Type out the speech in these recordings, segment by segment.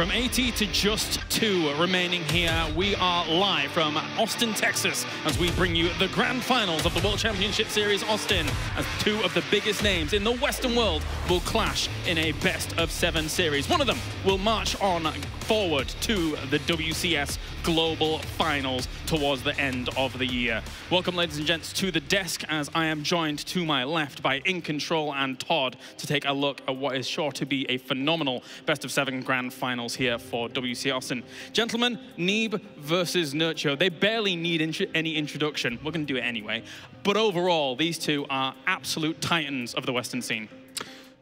From 80 to just 2 remaining here, we are live from Austin, Texas, as we bring you the grand finals of the World Championship Series Austin, as 2 of the biggest names in the Western world will clash in a best-of-7 series. One of them will march on forward to the WCS Global Finals towards the end of the year. Welcome, ladies and gents, to the desk, as I am joined to my left by In Control and Todd to take a look at what is sure to be a phenomenal best-of-7 grand finals here for WCS Austin. Gentlemen, Neeb versus Nerchio. They barely need any introduction. We're going to do it anyway. But overall, these two are absolute titans of the Western scene.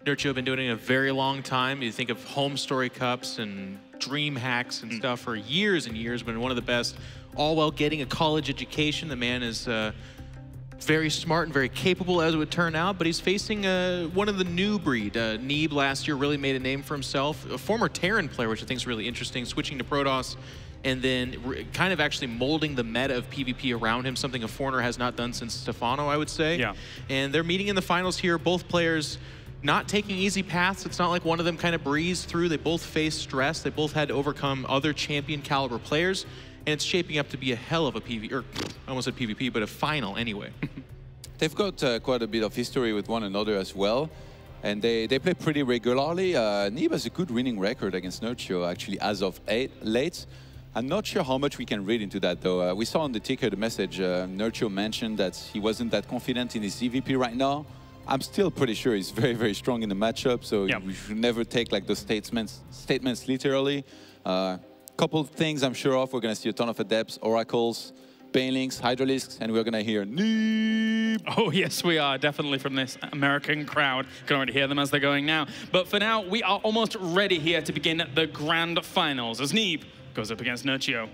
Nerchio have been doing it a very long time. You think of home story cups and dream hacks and stuff for years and years. Been one of the best, all while getting a college education. The man is very smart and very capable, as it would turn out, but he's facing one of the new breed. Neeb last year really made a name for himself. A former Terran player, which I think is really interesting, switching to Protos and then kind of actually molding the meta of PvP around him, something a foreigner has not done since Stefano, I would say. Yeah. And they're meeting in the finals here. Both players not taking easy paths. It's not like one of them kind of breezed through. They both faced stress. They both had to overcome other champion caliber players. And it's shaping up to be a hell of a PvP, or I almost said PvP, but a final anyway. They've got quite a bit of history with one another as well. And they play pretty regularly. Neeb has a good winning record against Nerchio, actually, as of late. I'm not sure how much we can read into that, though. We saw on the ticker the message, Nerchio mentioned that he wasn't that confident in his EVP right now. I'm still pretty sure he's very, very strong in the matchup, so we should never take like those statements literally. Couple of things I'm sure of. We're going to see a ton of adepts, oracles, banelings, hydralisks, and we're going to hear Neeb. Oh, yes, we are, definitely from this American crowd. Can already hear them as they're going now. But for now, we are almost ready here to begin the grand finals as Neeb goes up against Nerchio.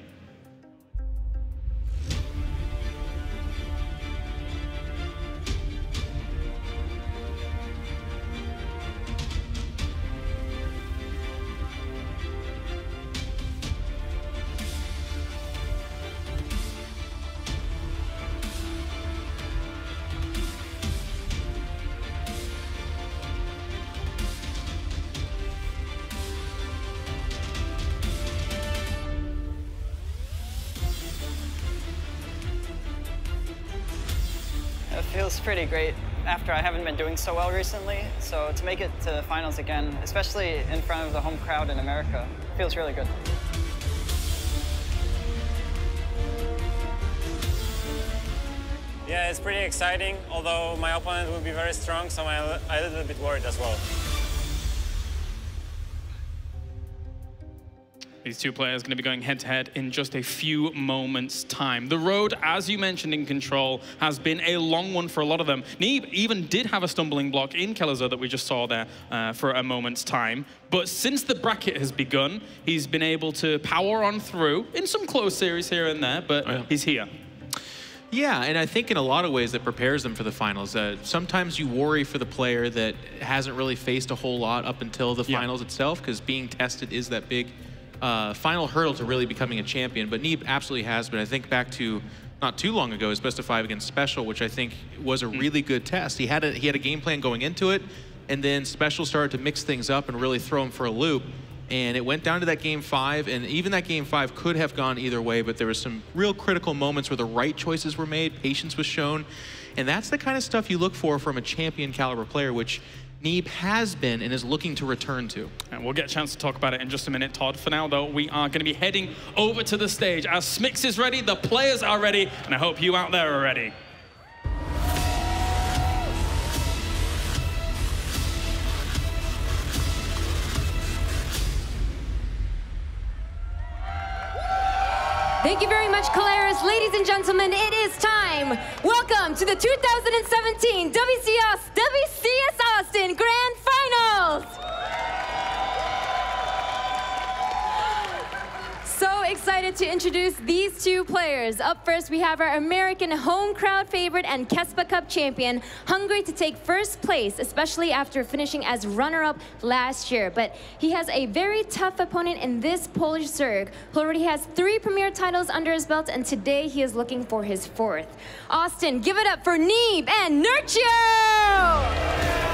It feels pretty great after I haven't been doing so well recently. So to make it to the finals again, especially in front of the home crowd in America, feels really good. Yeah, it's pretty exciting, although my opponent will be very strong, so I'm a little bit worried as well. These two players are going to be going head-to-head in just a few moments' time. The road, as you mentioned In Control, has been a long one for a lot of them. Neeb even did have a stumbling block in Kelazar that we just saw there for a moment's time. But since the bracket has begun, he's been able to power on through in some close series here and there, but he's here. Yeah, and I think in a lot of ways that prepares them for the finals. Sometimes you worry for the player that hasn't really faced a whole lot up until the finals itself, because being tested is that big final hurdle to really becoming a champion, but Neeb absolutely has been. I think back to not too long ago, his best of 5 against Special, which I think was a really good test. He had a game plan going into it, and then Special started to mix things up and really throw him for a loop. And it went down to that game 5, and even that game 5 could have gone either way, but there was some real critical moments where the right choices were made, patience was shown, and that's the kind of stuff you look for from a champion caliber player, which Neeb has been and is looking to return to. And we'll get a chance to talk about it in just a minute, Todd. For now, though, we are going to be heading over to the stage. As Smix is ready, the players are ready, and I hope you out there are ready. Thank you very much, Caleres. Ladies and gentlemen, it is time. Welcome to the 2017 WCS Austin Grand Finals. So excited to introduce these two players. Up first, we have our American home crowd favorite and Kespa Cup champion, hungry to take first place, especially after finishing as runner-up last year. But he has a very tough opponent in this Polish Zerg, who already has 3 premier titles under his belt, and today he is looking for his 4th. Austin, give it up for Neeb and Nerchio!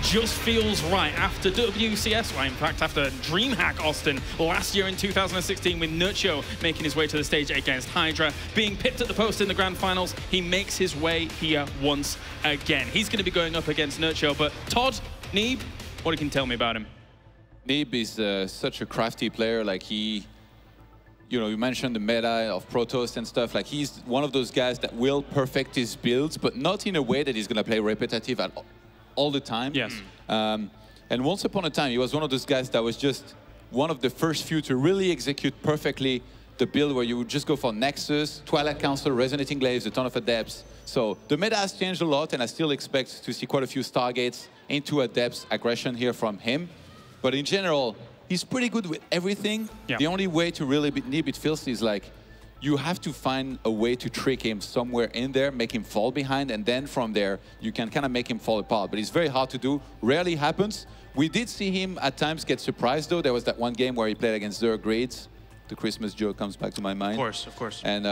just feels right after WCS, well, in fact, after DreamHack Austin last year in 2016 with Nerchio making his way to the stage against Hydra. Being pipped at the post in the grand finals, he makes his way here once again. He's going to be going up against Nerchio, but Todd, Neeb, what can you tell me about him? Neeb is such a crafty player. Like you mentioned the meta of Protos and stuff. Like he's one of those guys that will perfect his builds, but not in a way that he's going to play repetitive at all the time. Yes. And once upon a time, he was one of those guys that was just one of the first few to really execute perfectly the build where you would just go for Nexus, Twilight Council, Resonating Glaives, a ton of Adepts. So the meta has changed a lot, and I still expect to see quite a few Stargates into Adepts aggression here from him. But in general, he's pretty good with everything. Yeah. The only way to really beat Neeb, it feels, is like you have to find a way to trick him somewhere in there, make him fall behind, and then from there, you can kind of make him fall apart. But it's very hard to do. Rarely happens. We did see him at times get surprised, though. There was that one game where he played against Zerg Grades. The Christmas joke comes back to my mind. Of course. And,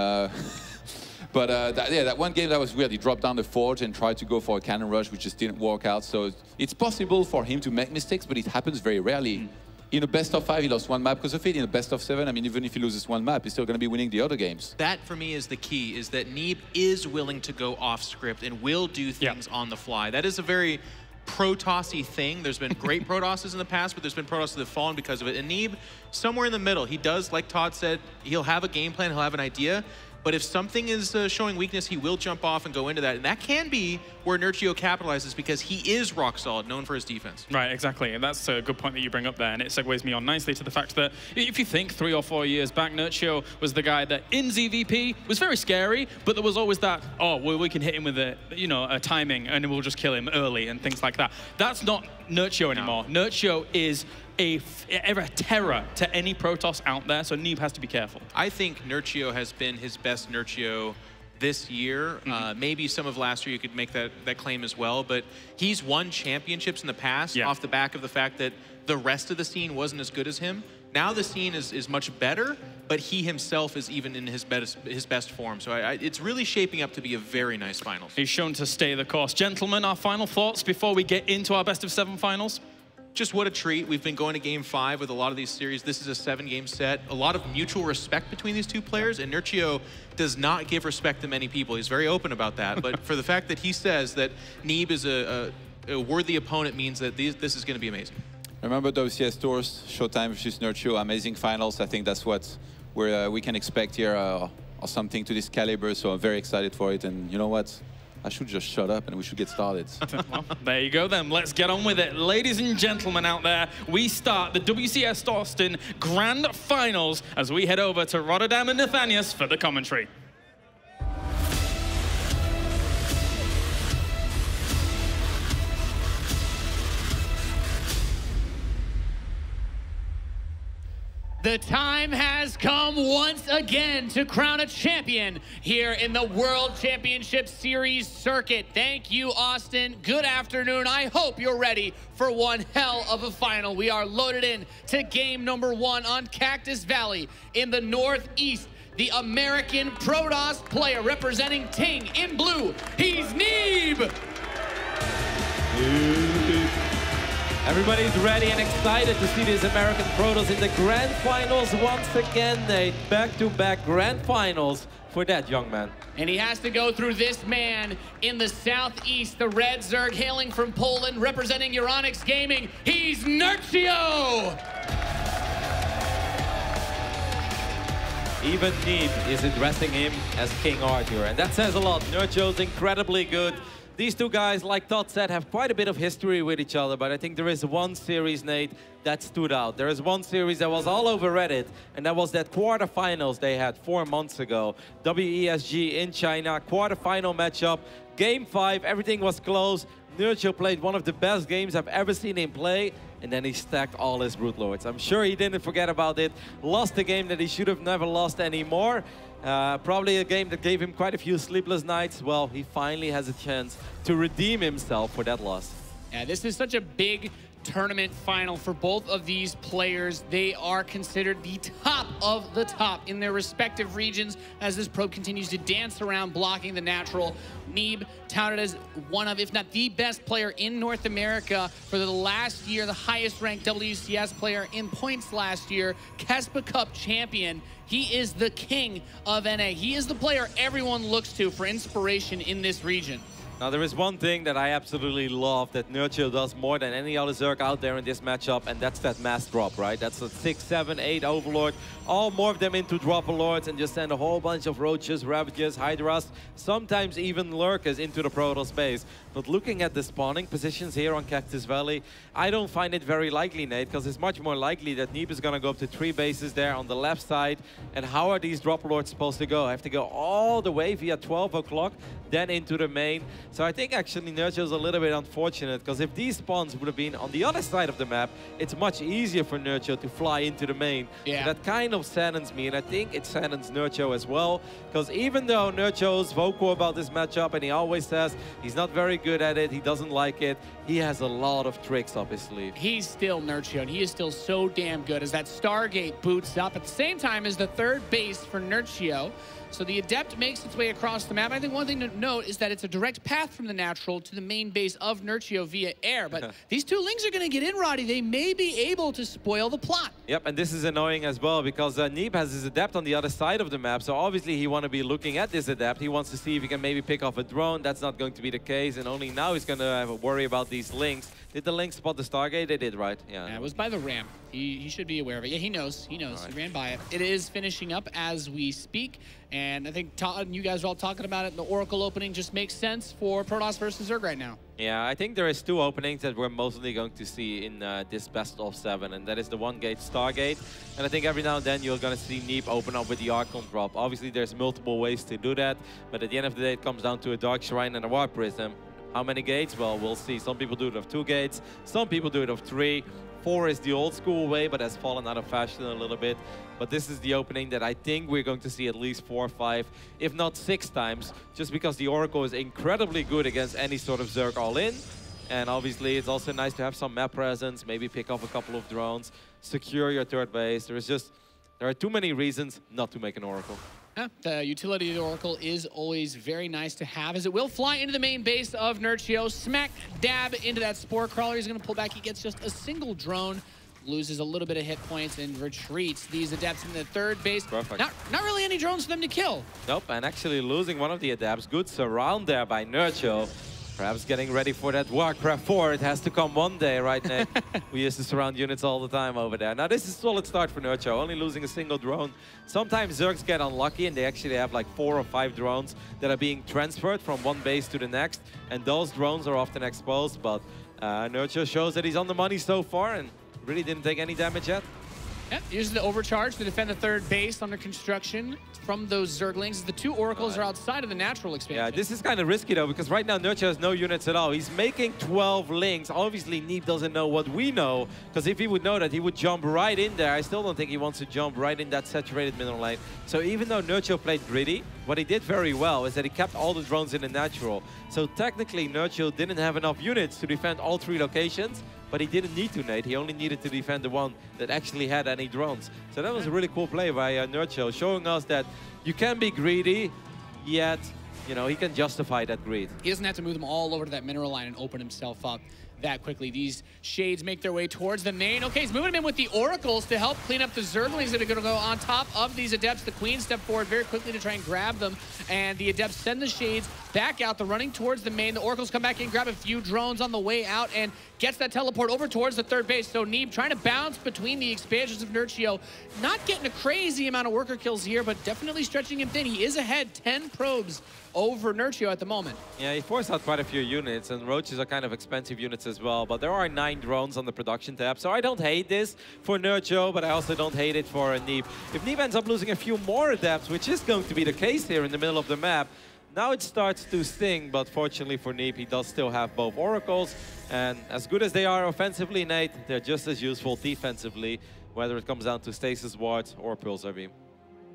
that one game that was weird. He dropped down the Forge and tried to go for a cannon rush, which just didn't work out. So it's possible for him to make mistakes, but it happens very rarely. In a best of 5, he lost one map because of it. In a best of 7, I mean, even if he loses one map, he's still going to be winning the other games. That, for me, is the key, is that Neeb is willing to go off script and will do things on the fly. That is a very Protoss-y thing. There's been great Protosses in the past, but there's been Protosses that have fallen because of it. And Neeb, somewhere in the middle, he does, like Todd said, he'll have a game plan, he'll have an idea, but if something is showing weakness, he will jump off and go into that. And that can be where Nerchio capitalizes because he is rock solid, known for his defense. Right, exactly. And that's a good point that you bring up there. And it segues me on nicely to the fact that if you think 3 or 4 years back, Nerchio was the guy that in ZVP was very scary, but there was always that, oh, well, we can hit him with a timing and we'll just kill him early and things like that. That's not Nerchio anymore. No. Nerchio is a terror to any Protoss out there, so Neeb has to be careful. I think Nerchio has been his best Nerchio this year. Maybe some of last year you could make that claim as well, but he's won championships in the past off the back of the fact that the rest of the scene wasn't as good as him. Now the scene is much better, but he himself is even in his best form. So it's really shaping up to be a very nice finals. He's shown to stay the course. Gentlemen, our final thoughts before we get into our best of 7 finals? Just what a treat. We've been going to game 5 with a lot of these series. This is a 7-game set. A lot of mutual respect between these two players, and Nerchio does not give respect to many people. He's very open about that. But for the fact that he says that Neeb is a worthy opponent means that this is going to be amazing. Remember WCS Tours, Showtime versus Nerchio, amazing finals. I think that's what we can expect here, or something to this caliber. So I'm very excited for it. And you know what? I should just shut up and we should get started. Well, there you go then. Let's get on with it. Ladies and gentlemen out there, we start the WCS Austin Grand Finals as we head over to Rotterdam and Nathanias for the commentary. The time has come once again to crown a champion here in the World Championship Series circuit. Thank you, Austin. Good afternoon. I hope you're ready for one hell of a final. We are loaded in to game number 1 on Cactus Valley in the Northeast. The American Protoss player representing Ting in blue. He's Neeb. Everybody's ready and excited to see these American Protoss in the Grand Finals once again, Nate. Back-to-back Grand Finals for that young man. And he has to go through this man in the Southeast, the Red Zerg hailing from Poland, representing Euronics Gaming. He's Nerchio! Even Neeb is addressing him as King Arthur, and that says a lot. Nerchio's incredibly good. These two guys, like Todd said, have quite a bit of history with each other, but I think there is one series, Nate, that stood out. There is one series that was all over Reddit, and that was that quarterfinals they had 4 months ago. WESG in China, quarterfinal matchup, game 5, everything was close. Nerchio played one of the best games I've ever seen him play, and then he stacked all his Brood Lords. I'm sure he didn't forget about it. Lost a game that he should have never lost anymore. Probably a game that gave him quite a few sleepless nights. Well, he finally has a chance to redeem himself for that loss. Yeah, this is such a big tournament final for both of these players. They are considered the top of the top in their respective regions as this probe continues to dance around blocking the natural. Neeb touted as one of, if not the best player in North America for the last year, the highest ranked WCS player in points last year, Kespa Cup champion. He is the king of NA. He is the player everyone looks to for inspiration in this region. Now, there is one thing that I absolutely love that Nerchio does more than any other Zerg out there in this matchup, and that's that mass drop, right? That's a 6, 7, 8 Overlord. All morph them into Dropper Lords and just send a whole bunch of Roaches, Ravages, Hydras, sometimes even Lurkers into the Protoss base. But looking at the spawning positions here on Cactus Valley, I don't find it very likely, Nate, because it's much more likely that Neeb is going to go up to 3 bases there on the left side. And how are these Dropper Lords supposed to go? I have to go all the way via 12 o'clock, then into the main. So I think actually Nerchio is a little bit unfortunate, because if these spawns would have been on the other side of the map, it's much easier for Nerchio to fly into the main. Yeah. So that kind of saddens me, and I think it saddens Nerchio as well, because even though Nerchio is vocal about this matchup and he always says he's not very good at it, he doesn't like it, he has a lot of tricks up his sleeve. He's still Nerchio, and he is still so damn good as that Stargate boots up at the same time as the third base for Nerchio. So the Adept makes its way across the map. I think one thing to note is that it's a direct path from the natural to the main base of Nerchio via air. But these two Lings are going to get in, Roddy. They may be able to spoil the plot. Yep, and this is annoying as well because Neeb has his Adept on the other side of the map. So obviously he wants to be looking at this Adept. He wants to see if he can maybe pick off a drone. That's not going to be the case. And only now he's going to have a worry about these Lings. Did the Lings spot the Stargate? They did, right? Yeah, it was by the ramp. He should be aware of it. Yeah, he knows. He knows. Right. He ran by it. It is finishing up as we speak. And I think you guys are all talking about it. The Oracle opening just makes sense for Protoss versus Zerg right now. Yeah, I think there is 2 openings that we're mostly going to see in this best of 7, and that is the 1-gate Stargate. And I think every now and then you're going to see Neeb open up with the Archon drop. Obviously, there's multiple ways to do that, but at the end of the day, it comes down to a Dark Shrine and a Warp Prism. How many gates? Well, we'll see. Some people do it of 2 gates, some people do it of 3. 4 is the old school way, but has fallen out of fashion a little bit. But this is the opening that I think we're going to see at least 4 or 5, if not 6 times, just because the Oracle is incredibly good against any sort of Zerg all-in. And obviously, it's also nice to have some map presence, maybe pick off a couple of drones, secure your third base. There are too many reasons not to make an Oracle. The utility of the Oracle is always very nice to have, as it will fly into the main base of Nerchio, smack dab into that Spore Crawler. He's going to pull back. He gets just a single drone, loses a little bit of hit points, and retreats. These Adepts in the third base. Perfect. Not really any drones for them to kill. Nope, and actually losing one of the Adepts. Good surround there by Nerchio. Perhaps getting ready for that Warcraft 4. It has to come one day, right, Nick? We used to surround units all the time over there. Now, this is a solid start for Nerchio, only losing a single drone. Sometimes Zergs get unlucky, and they actually have like 4 or 5 drones that are being transferred from one base to the next, and those drones are often exposed, but Nerchio shows that he's on the money so far, and really didn't take any damage yet. Yep, uses the overcharge to defend the third base under construction from those Zerglings. The 2 Oracles are outside of the natural expansion. Yeah, this is kind of risky, though, because right now Nerchio has no units at all. He's making 12 Lings. Obviously, Neeb doesn't know what we know, because if he would know that, he would jump right in there. I still don't think he wants to jump right in that saturated middle lane. So even though Nerchio played greedy, what he did very well is that he kept all the drones in the natural. So technically, Nerchio didn't have enough units to defend all 3 locations, but he didn't need to, Nate. He only needed to defend the one that actually had any drones. So that was a really cool play by Nerchio, showing us that you can be greedy, yet, you know, he can justify that greed. He doesn't have to move them all over to that mineral line and open himself up that quickly. These Shades make their way towards the main. Okay, he's moving them in with the Oracles to help clean up the Zerglings that are going to go on top of these Adepts. The Queen step forward very quickly to try and grab them, and the Adepts send the Shades back out. They're running towards the main. The Oracles come back in, grab a few drones on the way out, and gets that teleport over towards the third base. So Neeb trying to bounce between the expansions of Nerchio. Not getting a crazy amount of worker kills here, but definitely stretching him thin. He is ahead 10 probes over Nerchio at the moment. Yeah, he forced out quite a few units, and Roaches are kind of expensive units as well, but there are 9 drones on the production tab, so I don't hate this for Nerchio, but I also don't hate it for Neeb. If Neeb ends up losing a few more Adepts, which is going to be the case here in the middle of the map, now it starts to sting, but fortunately for Neeb, he does still have both Oracles, and as good as they are offensively, Nate, they're just as useful defensively, whether it comes down to Stasis Ward or Pulsar Beam.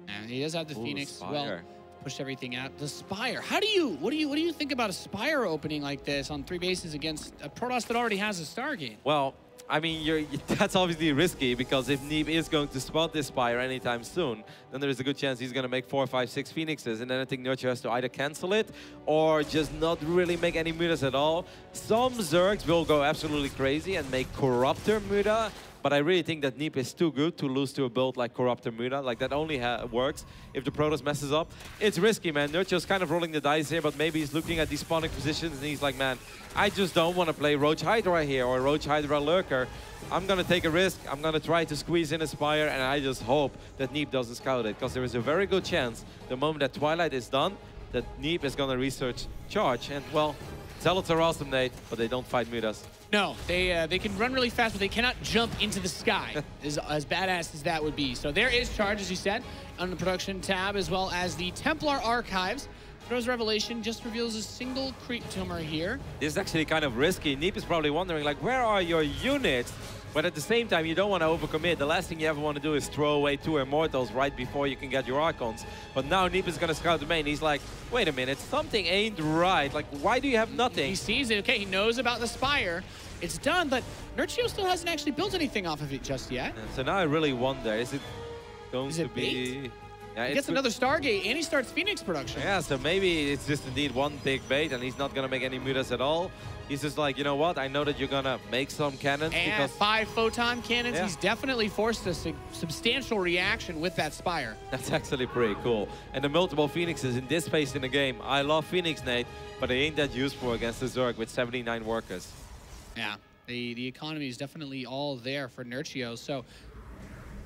And he does have the Phoenix. Spire. Well, push everything out. The Spire. What do you think about a Spire opening like this on 3 bases against a Protoss that already has a Stargate? Well, I mean, that's obviously risky because if Neeb is going to spot this Spire anytime soon, then there is a good chance he's going to make 4, 5, 6 Phoenixes, and then I think Nerchio has to either cancel it or just not really make any mutas at all. Some Zergs will go absolutely crazy and make Corruptor muta, but I really think that Neeb is too good to lose to a build like Corruptor muta. Like, that only works if the Protos messes up. It's risky, man. Nerchio's kind of rolling the dice here, but maybe he's looking at these spawning positions and he's like, man, I just don't want to play Roach Hydra here or Roach Hydra Lurker. I'm going to take a risk. I'm going to try to squeeze in a Spire, and I just hope that Neeb doesn't scout it, because there is a very good chance the moment that Twilight is done, that Neeb is going to research Charge. And, well, Zealots are awesome, Nate, but they don't fight mutas. No, they can run really fast, but they cannot jump into the sky, as badass as that would be. So there is Charge, as you said, on the production tab, as well as the Templar Archives. Protos Revelation just reveals a single creep tumor here. This is actually kind of risky. Neeb is probably wondering, like, where are your units? But at the same time, you don't want to overcommit. The last thing you ever want to do is throw away 2 Immortals right before you can get your Archons. But now Neeb is going to scout the main. He's like, wait a minute, something ain't right. Like, why do you have nothing? He sees it. Okay, he knows about the Spire. It's done, but Nerchio still hasn't actually built anything off of it just yet. And so now I really wonder, is it going to be... Bait? Yeah, he gets another Stargate, and he starts Phoenix production. Yeah, so maybe it's just indeed one big bait, and he's not going to make any mutas at all. He's just like, you know what? I know that you're going to make some cannons. And because 5 photon cannons. Yeah. He's definitely forced a substantial reaction with that Spire. That's actually pretty cool. And the multiple Phoenixes in this phase in the game. I love Phoenix, Nate, but they ain't that useful against the Zerg with 79 workers. Yeah, the economy is definitely all there for Nerchio. So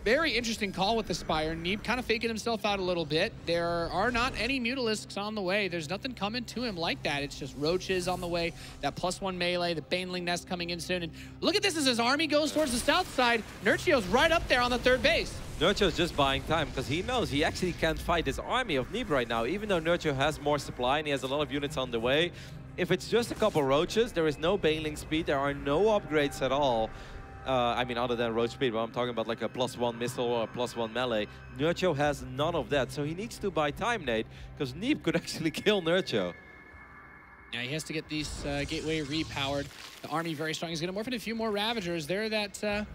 very interesting call with the Spire. Neeb kind of faking himself out a little bit. There are not any Mutalisks on the way. There's nothing coming to him like that. It's just Roaches on the way, that +1 melee, the Baneling Nest coming in soon. And look at this as his army goes towards the south side. Nerchio's right up there on the 3rd base. Nerchio's just buying time because he knows he actually can't fight this army of Neeb right now. Even though Nerchio has more supply and he has a lot of units on the way, if it's just a couple Roaches, there is no Baneling speed, there are no upgrades at all. I mean, other than Roach speed, but I'm talking about like a +1 missile or a +1 melee. Nerchio has none of that, so he needs to buy time, Nate, because Neeb could actually kill Nerchio. Yeah, he has to get these Gateway repowered. The army very strong. He's going to morph into a few more Ravagers. There, that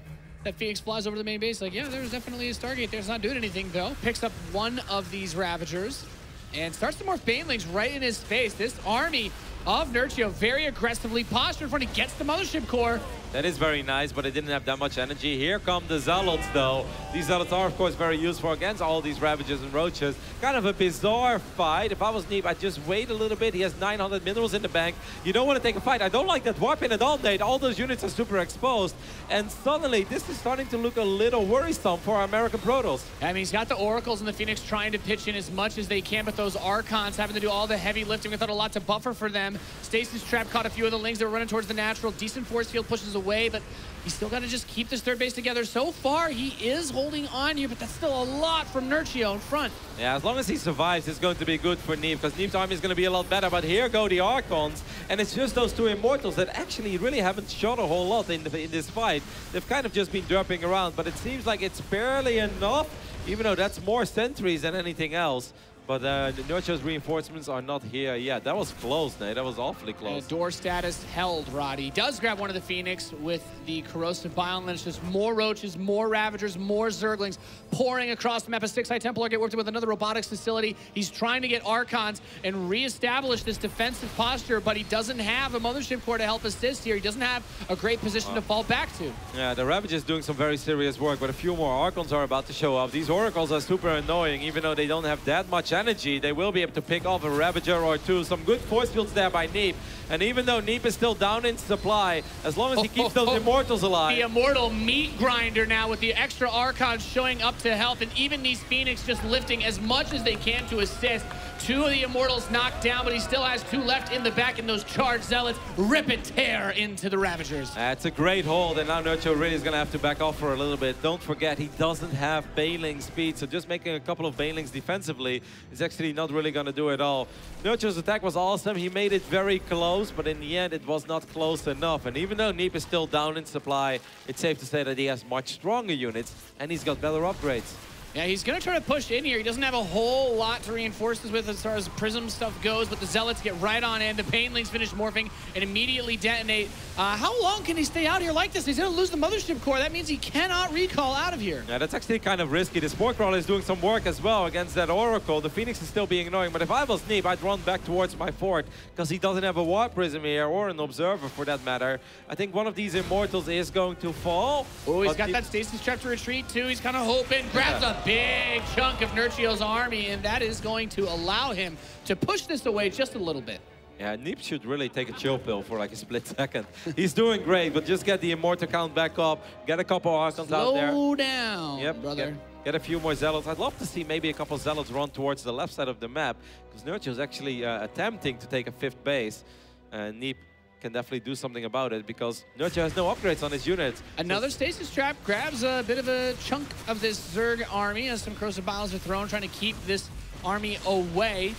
Phoenix flies over to the main base. Like, yeah, there's definitely a Stargate there. It's not doing anything, though. Picks up one of these Ravagers and starts to morph Banelings right in his face. This army of Nerchio very aggressively postured in front. He gets the Mothership Core. That is very nice, but it didn't have that much energy. Here come the Zealots, though. These Zealots are, of course, very useful against all these Ravagers and Roaches. Kind of a bizarre fight. If I was Neeb, I'd just wait a little bit. He has 900 minerals in the bank. You don't want to take a fight. I don't like that warp in at all, Nate. All those units are super exposed. And suddenly, this is starting to look a little worrisome for our American Protos. I mean, he's got the Oracles and the Phoenix trying to pitch in as much as they can, but those Archons having to do all the heavy lifting without a lot to buffer for them. Stasis Trap caught a few of the Lings that were running towards the natural. Decent force field pushes away, but he's still got to just keep this 3rd base together. So far, he is holding on here, but that's still a lot from Nerchio in front. Yeah, as long as he survives, it's going to be good for Neeb, because Neeb's army is going to be a lot better. But here go the Archons, and it's just those 2 Immortals that actually really haven't shot a whole lot in this fight. They've kind of just been derping around, but it seems like it's barely enough, even though that's more sentries than anything else. But Nerchio's reinforcements are not here yet. That was close, Nate. That was awfully close. Door status held, Roddy. Does grab one of the Phoenix with the Corrosive Bile, and it's just more Roaches, more Ravagers, more Zerglings pouring across the map. A 6-high Templar get worked with another robotics facility. He's trying to get Archons and reestablish this defensive posture, but he doesn't have a Mothership Core to help assist here. He doesn't have a great position to fall back to. Yeah, the Ravagers doing some very serious work, but a few more Archons are about to show up. These Oracles are super annoying, even though they don't have that much energy. They will be able to pick off a Ravager or 2. Some good force fields there by Neeb. And even though Neeb is still down in supply, as long as he keeps those Immortals alive. The Immortal meat grinder now with the extra Archons showing up to help, and even these Phoenix just lifting as much as they can to assist. 2 of the Immortals knocked down, but he still has 2 left in the back, and those charged Zealots rip and tear into the Ravagers. That's a great hold, and now Nerchio really is going to have to back off for a little bit. Don't forget, he doesn't have Baneling speed, so just making a couple of Banelings defensively is actually not really going to do it all. Nerchio's attack was awesome. He made it very close, but in the end, it was not close enough. And even though Neeb is still down in supply, it's safe to say that he has much stronger units, and he's got better upgrades. Yeah, he's going to try to push in here. He doesn't have a whole lot to reinforce this with as far as Prism stuff goes, but the Zealots get right on in. The Banelings finish morphing and immediately detonate. How long can he stay out here like this? He's going to lose the Mothership Core. That means he cannot recall out of here. Yeah, that's actually kind of risky. The Spore Crawler is doing some work as well against that Oracle. The Phoenix is still being annoying, but if I was Neeb, I'd run back towards my fort because he doesn't have a Warp Prism here or an Observer for that matter. I think one of these Immortals is going to fall. Oh, he's got that Stasis Trap to retreat too. He's kind of hoping. Grabs a big chunk of Nerchio's army, and that is going to allow him to push this away just a little bit. Yeah, Neeb should really take a chill pill for like a split second. He's doing great, but just get the Immortal count back up, get a couple Archons out there. Slow down, yep, brother. Get a few more Zealots. I'd love to see maybe a couple Zealots run towards the left side of the map, because Nerchio's actually attempting to take a 5th base. Neeb can definitely do something about it, because Nerchio has no upgrades on his units. Another Stasis Trap grabs a bit of a chunk of this Zerg army as some Corrosive Biles are thrown, trying to keep this army away.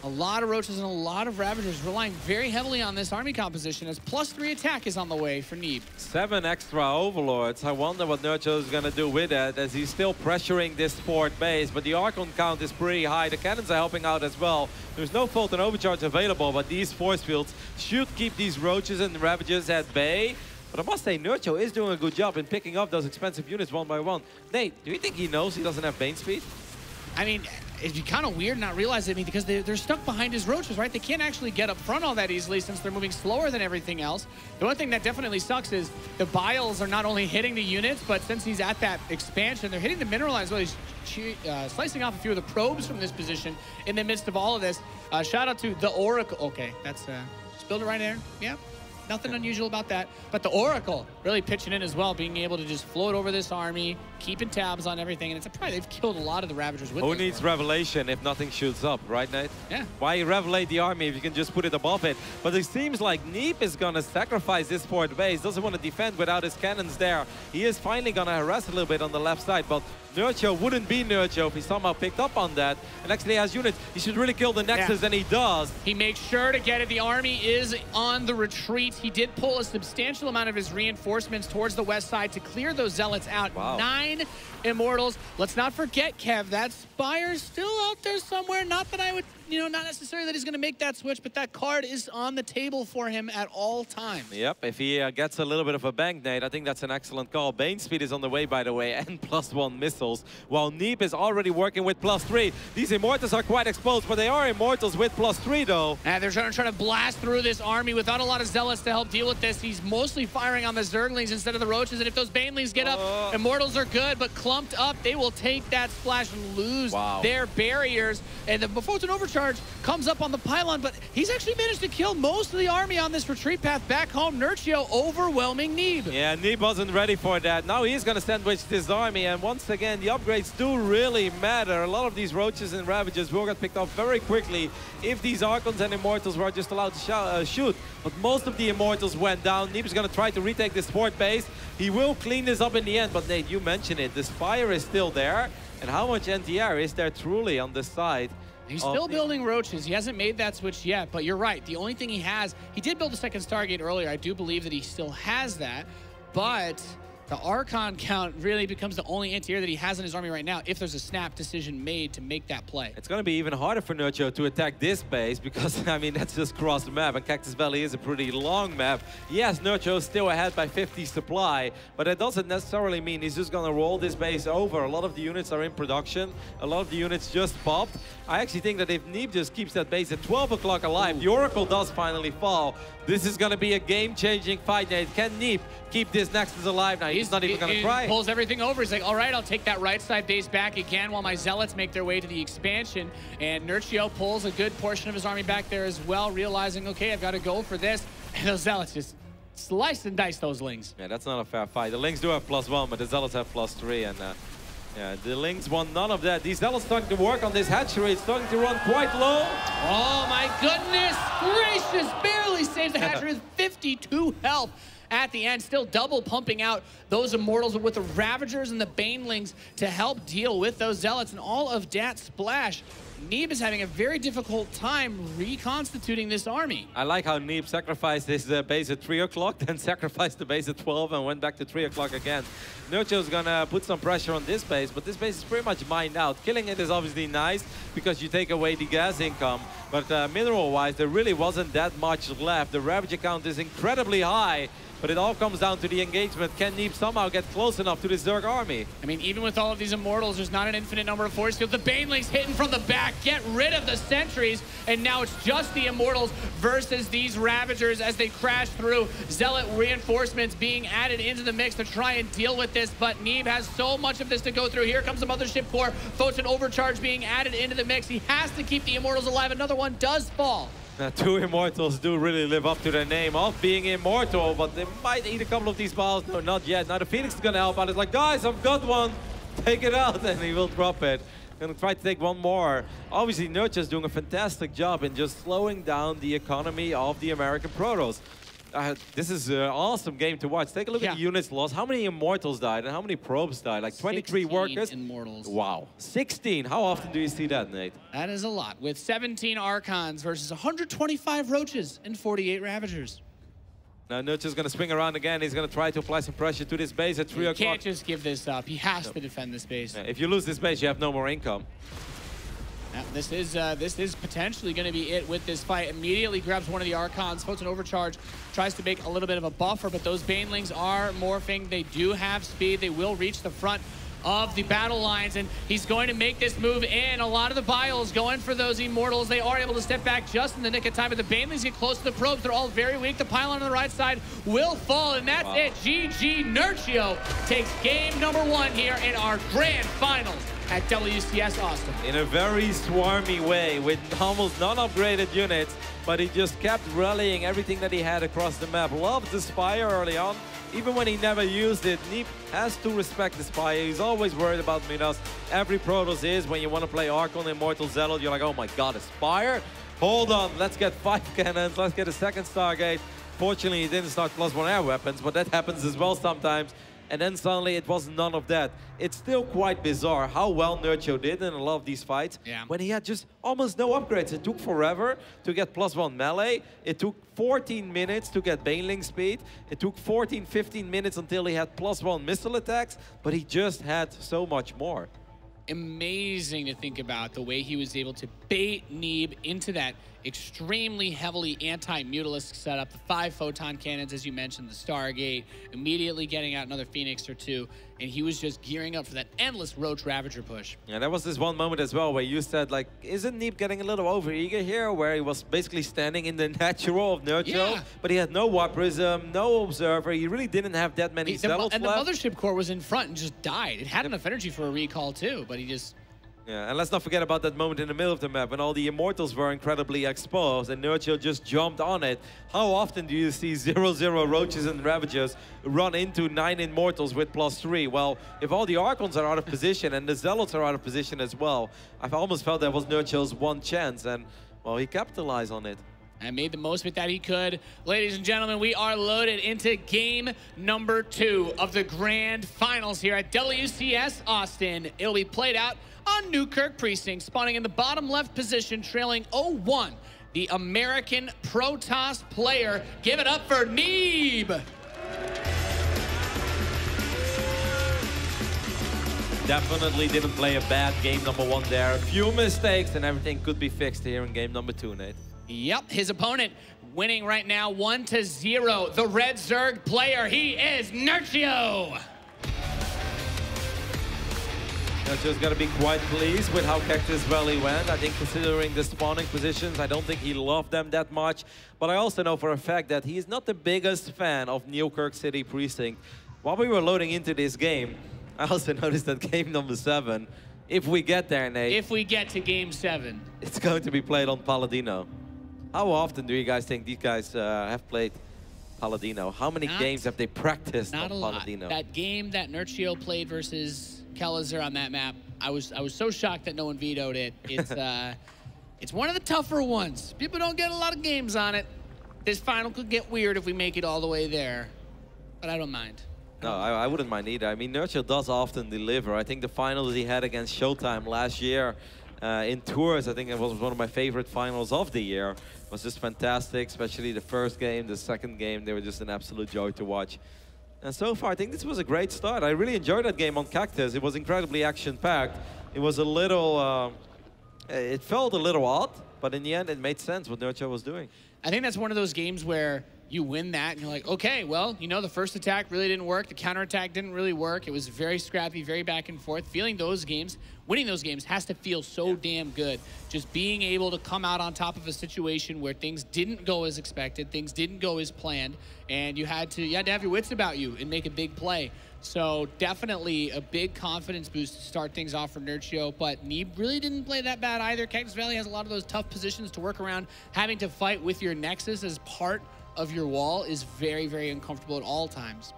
A lot of Roaches and a lot of Ravagers relying very heavily on this army composition as +3 attack is on the way for Neeb. 7 extra Overlords. I wonder what Nerchio is going to do with that, as he's still pressuring this fort base, but the Archon count is pretty high. The cannons are helping out as well. There's no Photon Overcharge available, but these force fields should keep these Roaches and Ravagers at bay. But I must say, Nerchio is doing a good job in picking up those expensive units one by one. Nate, do you think he knows he doesn't have Bane speed? I mean, it'd be kind of weird not realizing it, because they're stuck behind his Roaches, right? They can't actually get up front all that easily since they're moving slower than everything else. The one thing that definitely sucks is the Biles are not only hitting the units, but since he's at that expansion, they're hitting the mineralized. Well, he's slicing off a few of the probes from this position in the midst of all of this. Shout out to the Oracle. Okay, that's just build it right there. Yeah. Nothing unusual about that. But the Oracle really pitching in as well, being able to just float over this army, keeping tabs on everything. And it's probably they've killed a lot of the Ravagers with Who needs Revelation if nothing shoots up, right, Nate? Yeah. Why revelate the army if you can just put it above it? But it seems like Neeb is going to sacrifice this fort base. Doesn't want to defend without his cannons there. He is finally going to harass a little bit on the left side, but Nerchio wouldn't be Nerchio if he somehow picked up on that and actually has units. He should really kill the Nexus, and he does. He makes sure to get it. The army is on the retreat. He did pull a substantial amount of his reinforcements towards the west side to clear those Zealots out. Wow. 9 Immortals. Let's not forget, Kev, that Spire's still out there somewhere. Not that I would, not necessarily that he's going to make that switch, but that card is on the table for him at all times. Yep, if he gets a little bit of a bank, Nate, I think that's an excellent call. Bane speed is on the way, by the way, and +1 missiles, while Neeb is already working with +3. These Immortals are quite exposed, but they are Immortals with +3, though. And they're trying to blast through this army without a lot of Zealots to help deal with this. He's mostly firing on the Zerglings instead of the Roaches, and if those Banelings get up, Immortals are good, but clumped up, they will take that splash and lose their barriers. And the Photon Overcharge comes up on the pylon, but he's actually managed to kill most of the army on this retreat path back home. Nerchio overwhelming Neeb. Yeah, Neeb wasn't ready for that. Now he's going to sandwich this army, and once again, the upgrades do really matter. A lot of these Roaches and Ravagers will get picked off very quickly if these Archons and Immortals were just allowed to shoot. But most of the Immortals went down. Neeb is going to try to retake this fort base. He will clean this up in the end, but Nate, you mentioned it. This fire is still there, and how much NTR is there truly on this side? He's still building Roaches. He hasn't made that switch yet, but you're right. The only thing he has, he did build a second Stargate earlier. I do believe that he still has that, but the Archon count really becomes the only anti-air that he has in his army right now if there's a snap decision made to make that play. It's going to be even harder for Nerchio to attack this base because, I mean, that's just cross the map, and Cactus Valley is a pretty long map. Yes, Nerchio is still ahead by 50 supply, but that doesn't necessarily mean he's just going to roll this base over. A lot of the units are in production. A lot of the units just popped. I actually think that if Neeb just keeps that base at 12 o'clock alive, the Oracle does finally fall. This is going to be a game-changing fight. Can Neeb keep this Nexus alive? Now, he's not even going to try. He pulls everything over. He's like, all right, I'll take that right side base back again while my Zealots make their way to the expansion. And Nerchio pulls a good portion of his army back there as well, realizing, okay, I've got to go for this. And those Zealots just slice and dice those Lings. Yeah, that's not a fair fight. The Lings do have +1, but the Zealots have +3. And yeah, the Lings want none of that. These Zealots starting to work on this hatchery. It's starting to run quite low. Oh, my goodness gracious. Barely saves the hatchery with 52 health. At the end, still double pumping out those Immortals with the Ravagers and the Banelings to help deal with those Zealots, and all of that splash Neeb is having a very difficult time reconstituting this army. I like how Neeb sacrificed his base at 3 o'clock, then sacrificed the base at 12 and went back to 3 o'clock again. Nerchio's gonna put some pressure on this base, but this base is pretty much mined out. Killing it is obviously nice because you take away the gas income, but mineral-wise, there really wasn't that much left. The Ravager count is incredibly high, but it all comes down to the engagement. Can Neeb somehow get close enough to the Zerg army? I mean, even with all of these Immortals, there's not an infinite number of force fields. The Banelings hitting from the back, get rid of the sentries, and now it's just the Immortals versus these Ravagers as they crash through. Zealot reinforcements being added into the mix to try and deal with this, but Neeb has so much of this to go through. Here comes the Mothership Core. Photon Overcharge being added into the mix. He has to keep the Immortals alive. Another one does fall. Two Immortals do really live up to their name of being immortal, but they might eat a couple of these balls. No, not yet. Now the Phoenix is gonna help out. It's like, guys, I've got one. Take it out, and he will drop it. Gonna try to take one more. Obviously, Nerchio's doing a fantastic job in just slowing down the economy of the American Protos. This is an awesome game to watch. Take a look at the units lost. How many Immortals died and how many probes died? Like 23 workers? Immortals. Wow. 16. How often do you see that, Nate? That is a lot. With 17 Archons versus 125 Roaches and 48 Ravagers. Now Nerchio's going to swing around again. He's going to try to apply some pressure to this base at 3 o'clock. He can't just give this up. He has to defend this base. Yeah, if you lose this base, you have no more income. This is potentially going to be it with this fight. Immediately grabs one of the Archons, Photon Overcharge, tries to make a little bit of a buffer, but those Banelings are morphing. They do have speed. They will reach the front of the battle lines, and he's going to make this move in. A lot of the Vials going for those Immortals. They are able to step back just in the nick of time, but the Banelings get close to the probes. They're all very weak. The pylon on the right side will fall, and that's it. GG. Nerchio takes game number 1 here in our grand finals at WCS Austin. In a very swarmy way with almost non-upgraded units, but he just kept rallying everything that he had across the map. Loved the Spire early on, even when he never used it. Neeb has to respect the Spire. He's always worried about Minos. Every Protoss is when you want to play Archon, Immortal, Zealot, you're like, oh my god, a Spire? Hold on, let's get 5 cannons, let's get a second Stargate. Fortunately, he didn't start +1 air weapons, but that happens as well sometimes. And then suddenly it was none of that. It's still quite bizarre how well Nerchio did in a lot of these fights when he had just almost no upgrades. It took forever to get +1 melee. It took 14 minutes to get Baneling speed. It took 14, 15 minutes until he had +1 missile attacks, but he just had so much more. Amazing to think about the way he was able to bait Neeb into that extremely heavily anti-Mutalisk setup. The 5 photon cannons, as you mentioned, the Stargate, immediately getting out another Phoenix or 2, and he was just gearing up for that endless Roach Ravager push. Yeah, there was this one moment as well where you said, like, isn't Neeb getting a little overeager here? Where he was basically standing in the natural of Nerchio, but he had no Warp Prism, no Observer. He really didn't have that many Zealots and left. The Mothership Core was in front and just died. It had enough energy for a recall too, but he just... Yeah, and let's not forget about that moment in the middle of the map when all the Immortals were incredibly exposed and Nerchio just jumped on it. How often do you see 0-0 Roaches and Ravagers run into 9 Immortals with +3? Well, if all the Archons are out of position and the Zealots are out of position as well, I've almost felt that was Nerchio's one chance, and, well, he capitalized on it. And made the most of it that he could. Ladies and gentlemen, we are loaded into game number 2 of the grand finals here at WCS Austin. It'll be played out on Newkirk Precinct, spawning in the bottom left position, trailing 0-1. The American Protoss player. Give it up for Neeb. Definitely didn't play a bad game number 1 there. A few mistakes and everything could be fixed here in game number 2, Nate. Yep, his opponent winning right now 1-0. The Red Zerg player, he is Nerchio. Nerchio's got to be quite pleased with how Cactus Valley went. I think considering the spawning positions, I don't think he loved them that much. But I also know for a fact that he's not the biggest fan of Newkirk City Precinct. While we were loading into this game, I also noticed that game number 7, if we get there, Nate. If we get to game 7. It's going to be played on Paladino. How often do you guys think these guys have played Paladino? How many games have they practiced on Paladino? That game that Nerchio played versus Kellezer on that map, I was so shocked that no one vetoed it. It's it's one of the tougher ones. People don't get a lot of games on it. This final could get weird if we make it all the way there, but I don't mind. No, I wouldn't mind either. I mean, Nerchio does often deliver. I think the finals he had against Showtime last year, in tours. I think it was one of my favorite finals of the year. It was just fantastic, especially the first game, the second game. They were just an absolute joy to watch. And so far, I think this was a great start. I really enjoyed that game on Cactus. It was incredibly action-packed. It was a little, it felt a little odd, but in the end, it made sense what Nerchio was doing. I think that's one of those games where you win that and you're like, okay, well, you know, the first attack really didn't work. The counterattack didn't really work. It was very scrappy, very back and forth. Feeling those games, winning those games has to feel so damn good. Just being able to come out on top of a situation where things didn't go as expected, things didn't go as planned, and you had to have your wits about you and make a big play. So definitely a big confidence boost to start things off for Nerchio, but Neeb really didn't play that bad either. Cactus Valley has a lot of those tough positions to work around. Having to fight with your Nexus as part of your wall is very, very uncomfortable at all times.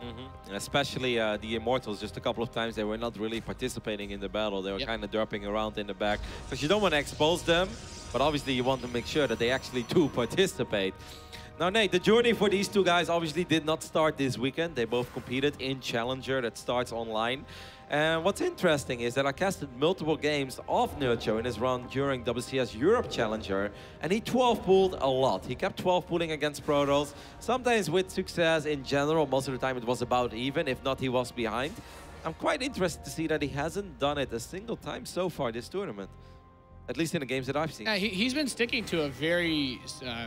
Especially the Immortals, just a couple of times they were not really participating in the battle. They were kind of derping around in the back. Because you don't want to expose them, but obviously you want to make sure that they actually do participate. Now, Nate, the journey for these two guys obviously did not start this weekend. They both competed in Challenger that starts online. And what's interesting is that I casted multiple games of Nerchio in his run during WCS Europe Challenger, and he 12-pooled a lot. He kept 12-pooling against Protos, sometimes with success. In general, most of the time it was about even, if not he was behind. I'm quite interested to see that he hasn't done it a single time so far this tournament. At least in the games that I've seen. Yeah, he's been sticking to a very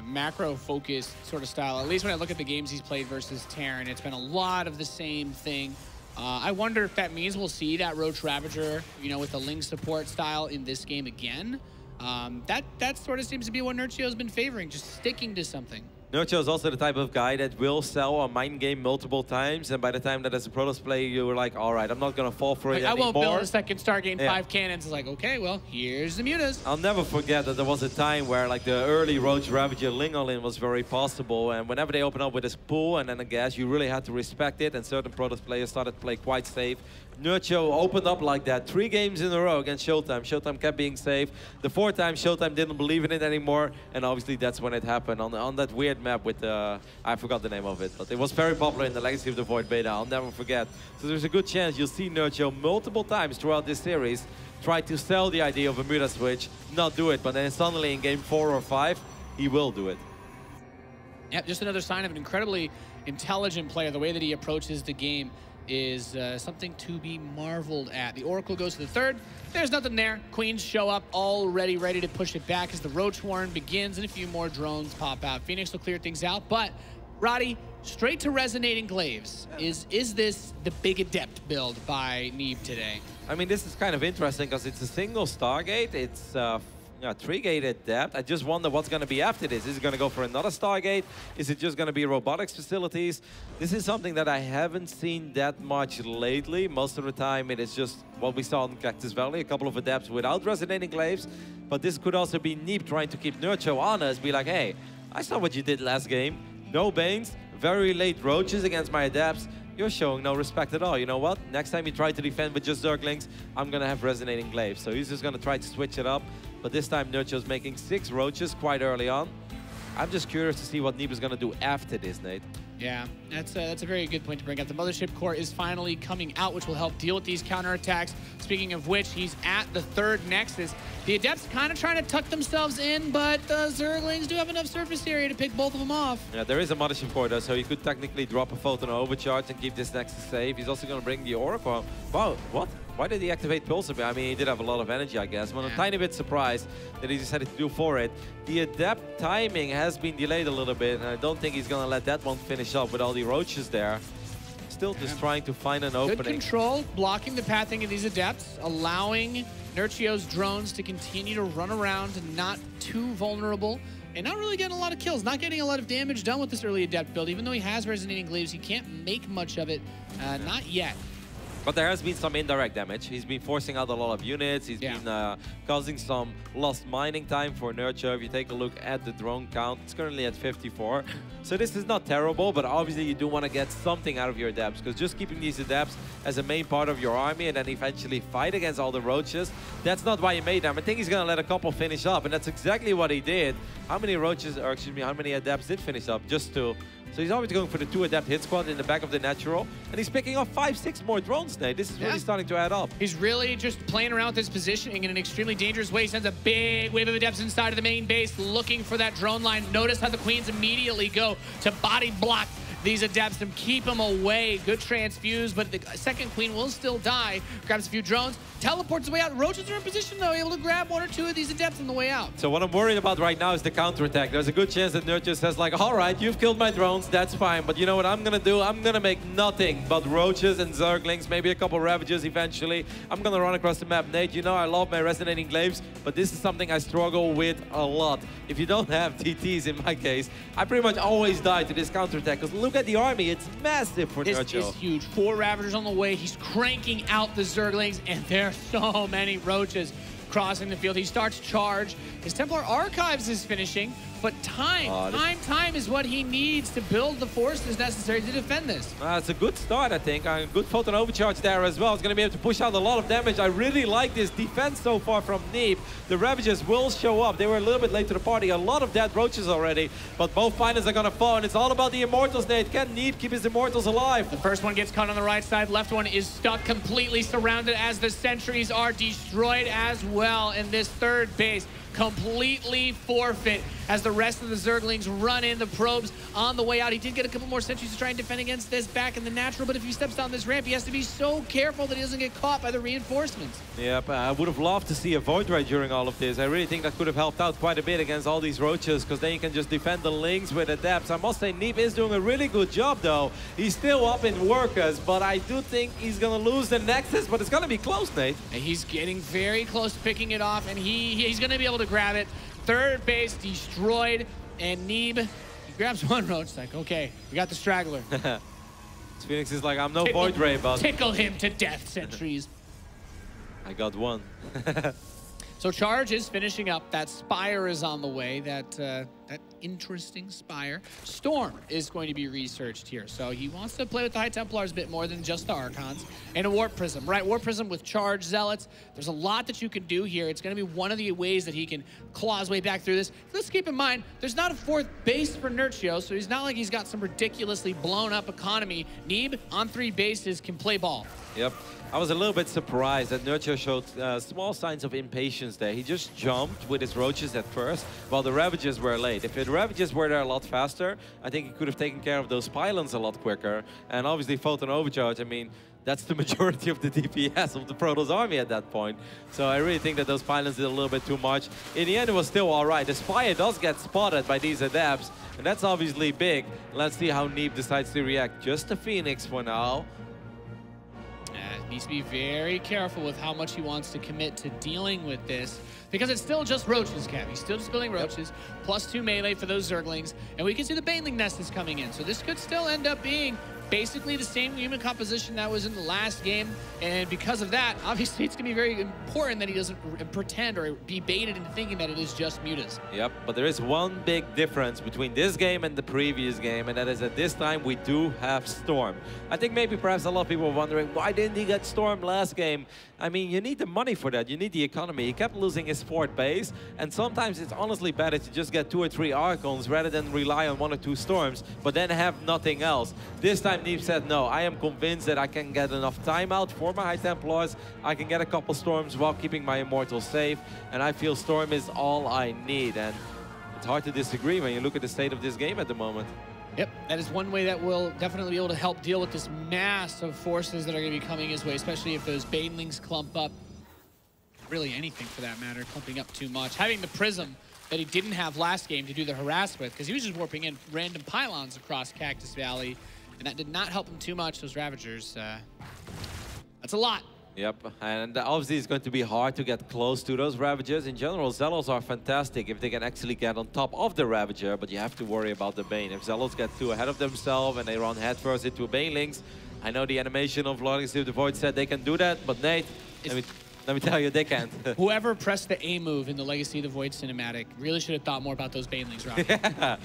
macro-focused sort of style. At least when I look at the games he's played versus Terran, it's been a lot of the same thing. I wonder if that means we'll see that Roach Ravager, you know, with the Ling support style in this game again. That sort of seems to be what Nerchio's been favoring, just sticking to something. Nerchio is also the type of guy that will sell a mind game multiple times, and by the time that as a Protoss player, you were like, all right, I'm not going to fall for it anymore. I won't build a second Stargate 5 cannons. It's like, okay, well, here's the mutas. I'll never forget that there was a time where like the early Roach Ravager Ling-All-In was very possible, and whenever they open up with this pool and then a gas, you really had to respect it, and certain Protoss players started to play quite safe. Nerchio opened up like that 3 games in a row against Showtime. Showtime kept being safe. The 4th time, Showtime didn't believe in it anymore, and obviously that's when it happened on that weird map with I forgot the name of it, but it was very popular in the Legacy of the Void beta. I'll never forget. So there's a good chance you'll see Nerchio multiple times throughout this series try to sell the idea of a muta switch, not do it, but then suddenly in game 4 or 5, he will do it. Yeah, just another sign of an incredibly intelligent player. The way that he approaches the game is something to be marveled at. The Oracle goes to the 3rd. There's nothing there. Queens show up already ready to push it back as the Roach Warren begins and a few more drones pop out. Phoenix will clear things out, but Roddy, straight to Resonating Glaives. Is this the big Adept build by Neeb today? I mean, this is kind of interesting because it's a single Stargate. It's 3-gate Adept. I just wonder what's going to be after this. Is it going to go for another Stargate? Is it just going to be robotics facilities? This is something that I haven't seen that much lately. Most of the time, it is just what we saw in Cactus Valley, a couple of Adepts without Resonating Glaives. But this could also be Neeb trying to keep Nerchio honest, be like, hey, I saw what you did last game. No Banes, very late Roaches against my Adepts. You're showing no respect at all. You know what? Next time you try to defend with just Zerglings, I'm going to have Resonating Glaives. So he's just going to try to switch it up. But this time, Nerchio's making 6 Roaches quite early on. I'm just curious to see what Neeb is going to do after this, Nate. Yeah, that's a very good point to bring up. The Mothership Core is finally coming out, which will help deal with these counterattacks. Speaking of which, he's at the 3rd Nexus. The Adepts kind of trying to tuck themselves in, but the Zerglings do have enough surface area to pick both of them off. Yeah, there is a Mothership Core though, so he could technically drop a Photon Overcharge and keep this Nexus safe. He's also going to bring the Oracle. Wow, what? Why did he activate Pulsar? I mean, he did have a lot of energy, I guess. I'm a tiny bit surprised that he decided to do for it. The Adept timing has been delayed a little bit, and I don't think he's going to let that one finish up with all the Roaches there. Still just trying to find an opening. Good control, blocking the pathing of these Adepts, allowing Nerchio's drones to continue to run around and not too vulnerable, and not really getting a lot of kills, not getting a lot of damage done with this early Adept build. Even though he has Resonating Glaives, he can't make much of it, not yet. But there has been some indirect damage. He's been forcing out a lot of units. He's been causing some lost mining time for Nerchio. If you take a look at the drone count, it's currently at 54. So this is not terrible, but obviously you do want to get something out of your Adepts, because just keeping these Adepts as a main part of your army and then eventually fight against all the Roaches, that's not why you made them. I think he's going to let a couple finish up, and that's exactly what he did. How many Roaches, or excuse me, how many Adepts did finish up? Just 2. So he's always going for the 2 Adept hit squad in the back of the natural. And he's picking up 5-6 more drones, Nate. This is really starting to add up. He's really just playing around with his positioning in an extremely dangerous way. He sends a big wave of Adepts inside of the main base, looking for that drone line. Notice how the Queens immediately go to body block these Adepts and keep them away. Good transfuse, but the second Queen will still die. Grabs a few drones, teleports the way out. Roaches are in position, though, able to grab 1 or 2 of these Adepts on the way out. So what I'm worried about right now is the counterattack. There's a good chance that Nerchio says, like, all right, you've killed my drones, that's fine, but you know what I'm gonna do? I'm gonna make nothing but Roaches and Zerglings, maybe a couple Ravagers eventually. I'm gonna run across the map. Nate, you know I love my Resonating Glaives, but this is something I struggle with a lot. If you don't have TTs, in my case, I pretty much always die to this counterattack, because look at the army, it's massive for Nerchio. This is huge. 4 Ravagers on the way. He's cranking out the Zerglings, and there are so many Roaches crossing the field. He starts charge. His Templar Archives is finishing, but time is what he needs to build the forces necessary to defend this. It's a good start, I think. A good photon overcharge there as well. It's going to be able to push out a lot of damage. I really like this defense so far from Neeb. The Ravagers will show up. They were a little bit late to the party. A lot of dead Roaches already, but both fighters are going to fall, and it's all about the Immortals, Nate. Can Neeb keep his Immortals alive? The first one gets caught on the right side. Left one is stuck, completely surrounded as the sentries are destroyed as well. And this third base completely forfeit as the rest of the Zerglings run in. The probes on the way out. He did get a couple more sentries to try and defend against this back in the natural, but if he steps down this ramp, he has to be so careful that he doesn't get caught by the reinforcements. Yep, I would have loved to see a Void Ray during all of this. I really think that could have helped out quite a bit against all these Roaches, because then you can just defend the links with Adepts. I must say, Neeb is doing a really good job, though. He's still up in Workers, but I do think he's going to lose the Nexus, but it's going to be close, Nate. And he's getting very close to picking it off, and he's going to be able to grab it. Third base destroyed, and Neeb, he grabs 1 Roach. It's like, okay, we got the straggler. Phoenix is like, I'm no Void Ray, but... Tickle him to death, sentries. I got 1. So Charge is finishing up. That Spire is on the way. That interesting Spire. Storm is going to be researched here. So he wants to play with the High Templars a bit more than just the Archons. And a Warp Prism, right? Warp Prism with Charge Zealots. There's a lot that you can do here. It's going to be one of the ways that he can claw his way back through this. Let's keep in mind, there's not a 4th base for Nerchio, so he's not like he's got some ridiculously blown up economy. Neeb, on 3 bases, can play ball. Yep. I was a little bit surprised that Nerchio showed small signs of impatience there. He just jumped with his Roaches at first, while the Ravagers were late. If the Ravagers were there a lot faster, I think he could have taken care of those pylons a lot quicker. And obviously, Photon Overcharge, I mean, that's the majority of the DPS of the Protos army at that point. So I really think that those pylons did a little bit too much. In the end, it was still all right. The Spire does get spotted by these Adepts, and that's obviously big. Let's see how Neeb decides to react. Just a Phoenix for now. Needs to be very careful with how much he wants to commit to dealing with this, because it's still just Roaches, Kev. He's still just building Roaches, plus 2 melee for those Zerglings, and we can see the Baneling Nest is coming in. So this could still end up being basically the same human composition that was in the last game, and because of that, obviously it's going to be very important that he doesn't pretend or be baited into thinking that it is just Mutas. Yep, but there is one big difference between this game and the previous game, and that is that this time we do have Storm. I think maybe perhaps a lot of people are wondering, why didn't he get Storm last game? I mean, you need the money for that. You need the economy. He kept losing his 4th base, and sometimes it's honestly better to just get 2 or 3 Archons rather than rely on 1 or 2 Storms, but then have nothing else. This time Neeb said, no, I am convinced that I can get enough time out for my High Templars. I can get a couple Storms while keeping my Immortals safe, and I feel Storm is all I need. And it's hard to disagree when you look at the state of this game at the moment. Yep, that is one way that will definitely be able to help deal with this mass of forces that are going to be coming his way, especially if those Banelings clump up. Really anything for that matter, clumping up too much. Having the Prism that he didn't have last game to do the harass with, because he was just warping in random pylons across Cactus Valley, and that did not help him too much, those Ravagers. That's a lot. Yep, and obviously it's going to be hard to get close to those Ravagers. In general, Zealots are fantastic if they can actually get on top of the Ravager, but you have to worry about the Bane. If Zealots get too ahead of themselves and they run headfirst into Banelings, I know the animation of Legacy of the Void said they can do that, but Nate, let me tell you, they can't. Whoever pressed the A move in the Legacy of the Void cinematic really should have thought more about those Banelings, Rob. Yeah.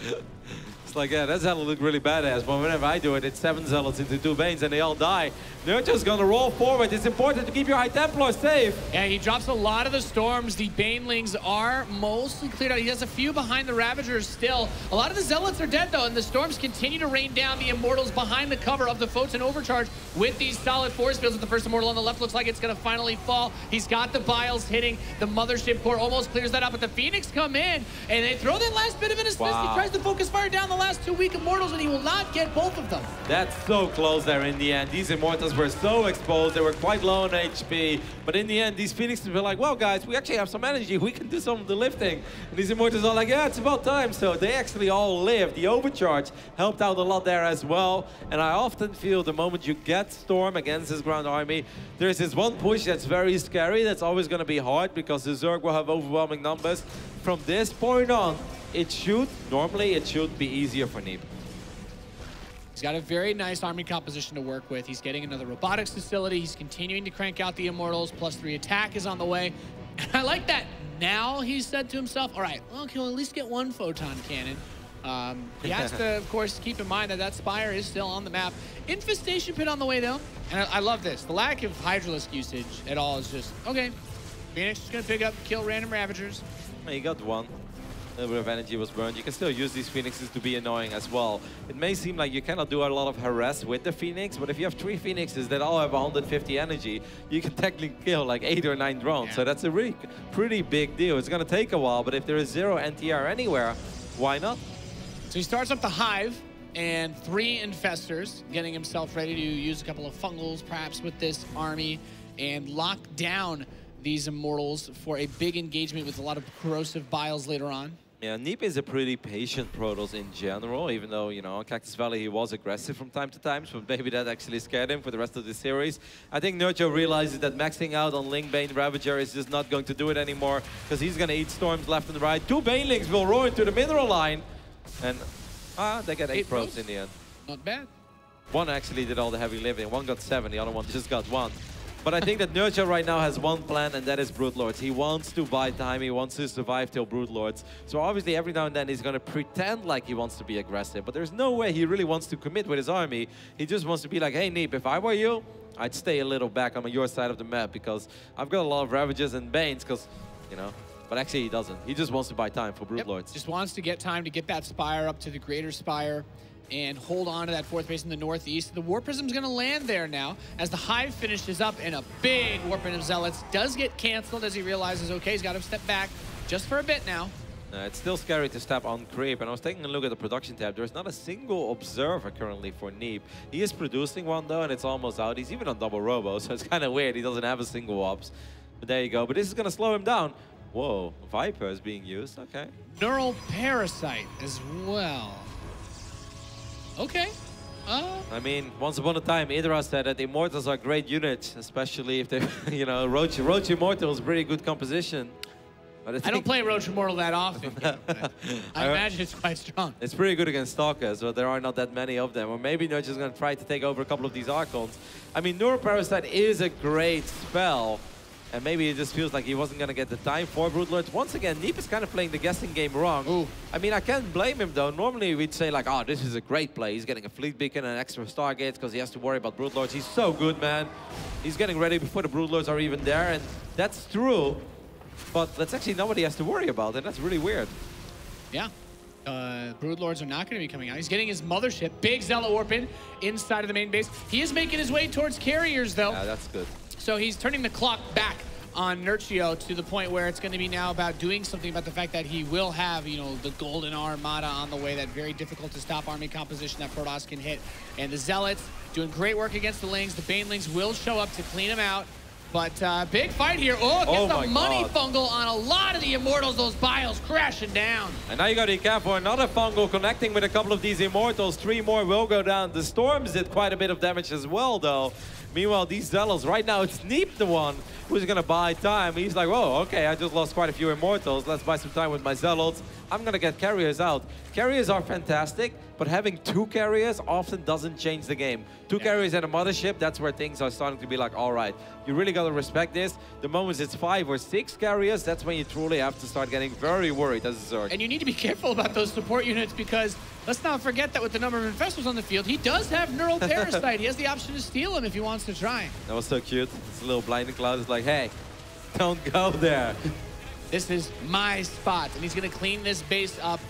It's like, yeah, that Zealot looked really badass, but whenever I do it, it's 7 Zealots into 2 Banes and they all die. Nerchio's gonna roll forward. It's important to keep your High Templar safe. Yeah, he drops a lot of the Storms. The Banelings are mostly cleared out. He has a few behind the Ravagers still. A lot of the Zealots are dead, though, and the Storms continue to rain down the Immortals behind the cover of the Photon Overcharge with these solid force fields. With the first Immortal on the left, looks like it's gonna finally fall. He's got the Biles hitting. The Mothership Core almost clears that up, but the Phoenix come in, and they throw that last bit of an assist. Wow. He tries to focus fire down the last 2 weak Immortals, and he will not get both of them. That's so close there in the end. These Immortals were so exposed. They were quite low on HP. But in the end, these Phoenixes were like, well, guys, we actually have some energy. We can do some of the lifting. And these Immortals are like, yeah, it's about time. So they actually all lived. The overcharge helped out a lot there as well. And I often feel the moment you get Storm against this ground army, there's this one push that's very scary. That's always going to be hard because the Zerg will have overwhelming numbers. From this point on, normally it should be easier for Neeb. He's got a very nice army composition to work with. He's getting another robotics facility. He's continuing to crank out the Immortals. +3 attack is on the way. And I like that. Now he's said to himself, all right, well, he'll at least get 1 photon cannon. He has to, of course, keep in mind that that Spire is still on the map. Infestation Pit on the way, though. And I love this. The lack of Hydralisk usage at all is just, okay, Phoenix is going to pick up, kill random Ravagers. You got 1. A little bit of energy was burned. You can still use these Phoenixes to be annoying as well. It may seem like you cannot do a lot of harass with the Phoenix, but if you have 3 Phoenixes that all have 150 energy, you can technically kill like 8 or 9 drones. Yeah. So that's a really pretty big deal. It's going to take a while, but if there is 0 NTR anywhere, why not? So he starts up the Hive and 3 Infestors, getting himself ready to use a couple of Fungals perhaps with this army and lock down these Immortals for a big engagement with a lot of corrosive Biles later on. Yeah, Neeb is a pretty patient Protos in general, even though, you know, Cactus Valley, he was aggressive from time to time, so maybe that actually scared him for the rest of the series. I think Nerchio realizes that maxing out on Ling Bane Ravager is just not going to do it anymore, because he's going to eat Storms left and right. 2 Banelings will roar into the mineral line, and they get 8 Pros in the end. Not bad. 1 actually did all the heavy lifting. 1 got 7, the other one just got 1. But I think that Nerchio right now has 1 plan, and that is Broodlords. He wants to buy time, he wants to survive till Broodlords. So obviously every now and then he's going to pretend like he wants to be aggressive, but there's no way he really wants to commit with his army. He just wants to be like, hey Neeb, if I were you, I'd stay a little back on your side of the map because I've got a lot of Ravagers and Banes, because, you know, but actually he doesn't. He just wants to buy time for Broodlords. Yep. Just wants to get time to get that Spire up to the Greater Spire and hold on to that 4th base in the northeast. The War Prism's going to land there now as the Hive finishes up, and a big Warping of Zealots does get canceled as he realizes, okay, he's got to step back just for a bit now. It's still scary to step on creep, and I was taking a look at the production tab. There's not a single observer currently for Neeb. He is producing one though, and it's almost out. He's even on double robo, so it's kind of weird. He doesn't have a single ops. But there you go. But this is going to slow him down. Whoa, Viper is being used. Okay. Neural Parasite as well. Okay. I mean, once upon a time, Idra said that Immortals are great units, especially if they, you know, Roach Immortal is pretty good composition. But I don't play Roach Immortal that often. I imagine it's quite strong. It's pretty good against Stalkers, but there are not that many of them. Or maybe Nerchio is going to try to take over a couple of these Archons. I mean, Neuroparasite is a great spell. And maybe it just feels like he wasn't going to get the time for Broodlords. Once again, Neeb is kind of playing the guessing game wrong. Ooh. I mean, I can't blame him, though. Normally, we'd say, like, oh, this is a great play. He's getting a Fleet Beacon and extra Stargates because he has to worry about Broodlords. He's so good, man. He's getting ready before the Broodlords are even there, and that's true. But that's actually not what he has to worry about, and that's really weird. Yeah. Broodlords are not going to be coming out. He's getting his Mothership, big Zealot Warpin inside of the main base. He is making his way towards carriers, though. Yeah, that's good. So he's turning the clock back on Nerchio to the point where it's going to be now about doing something about the fact that he will have, you know, the Golden Armada on the way, that very difficult to stop army composition that Protos can hit. And the Zealots doing great work against the Lings. The Banelings will show up to clean them out. But big fight here. Oh, gets the money fungal on a lot of the Immortals. Those Biles crashing down. And now you got to be careful. Another fungal connecting with a couple of these Immortals. 3 more will go down. The Storms did quite a bit of damage as well, though. Meanwhile, these Zealots, right now, it's Neeb the one who's going to buy time. He's like, whoa, okay, I just lost quite a few Immortals. Let's buy some time with my Zealots. I'm going to get carriers out. Carriers are fantastic, but having 2 carriers often doesn't change the game. 2 carriers and a mothership, that's where things are starting to be like, all right, you really got to respect this. The moment it's 5 or 6 carriers, that's when you truly have to start getting very worried as a Zerg. And you need to be careful about those support units because let's not forget that with the number of infestors on the field, he does have Neural Parasite. He has the option to steal him if he wants to try. That was so cute. This little blinding cloud is like, hey, don't go there. This is my spot, and he's going to clean this base up.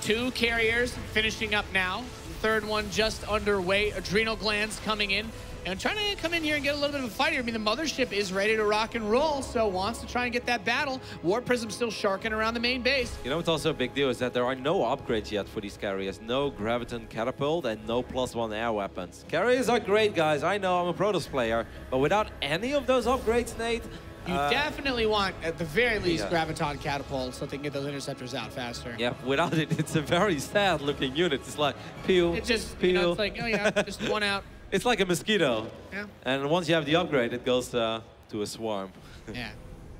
2 carriers finishing up now. The 3rd one just underway. Adrenal glands coming in. And trying to come in here and get a little bit of a fight here. I mean, the mothership is ready to rock and roll, so wants to try and get that battle. Warp Prism still sharking around the main base. You know what's also a big deal is that there are no upgrades yet for these carriers. No Graviton Catapult and no +1 air weapons. Carriers are great, guys. I know I'm a Protos player, but without any of those upgrades, Nate, you definitely want, at the very least, Graviton Catapult so they can get those interceptors out faster. Yeah, without it, it's a very sad-looking unit. It's like, peel, It just, peel. you know, it's like, oh yeah, just one out. It's like a mosquito. Yeah. And once you have the upgrade, it goes to a swarm. Yeah,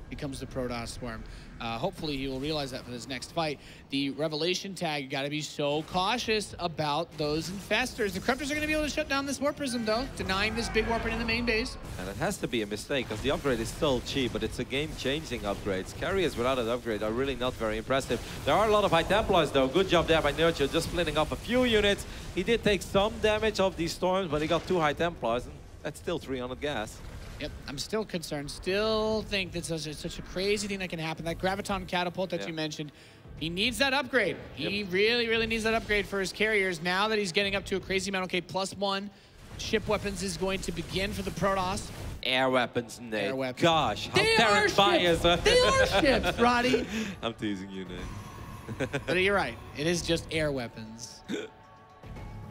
becomes the Protoss swarm. Hopefully he will realize that for this next fight. The Revelation tag, you gotta be so cautious about those infestors. The Corruptors are gonna be able to shut down this Warp Prism though, denying this big Warp in the main base. And it has to be a mistake, because the upgrade is still cheap, but it's a game-changing upgrade. Carriers without an upgrade are really not very impressive. There are a lot of High Templars though. Good job there by Nerchio, just splitting up a few units. He did take some damage of these storms, but he got 2 High Templars, and that's still 300 gas. Yep, I'm still concerned. Still think that such a crazy thing that can happen. That Graviton Catapult that you mentioned, he needs that upgrade. He really, really needs that upgrade for his carriers. Now that he's getting up to a crazy amount, okay, +1 ship weapons is going to begin for the Protoss. Air weapons, Nate. Air weapons. Gosh, how They are ships. They are ships, Roddy. I'm teasing you, Nate. But you're right. It is just air weapons.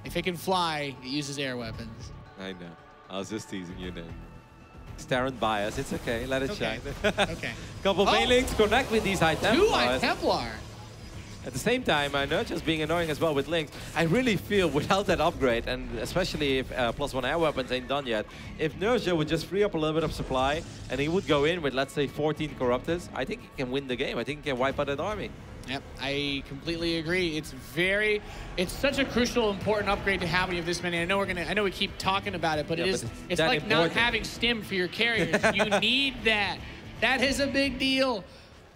If it can fly, it uses air weapons. I know. I was just teasing you, Nate. Staring bias, it's okay, let it shine. Okay. Couple Banelings connect with these High Templars. 2 High Templar. At the same time, Nerchio's being annoying as well with links. I really feel without that upgrade, and especially if +1 air weapons ain't done yet, if Nerchio would just free up a little bit of supply and he would go in with, let's say, 14 Corruptors, I think he can win the game. I think he can wipe out that army. Yep, I completely agree. It's such a crucial, important upgrade to have when you have this many. I know we keep talking about it, but it's like not having stim for your carriers. You need that. That is a big deal,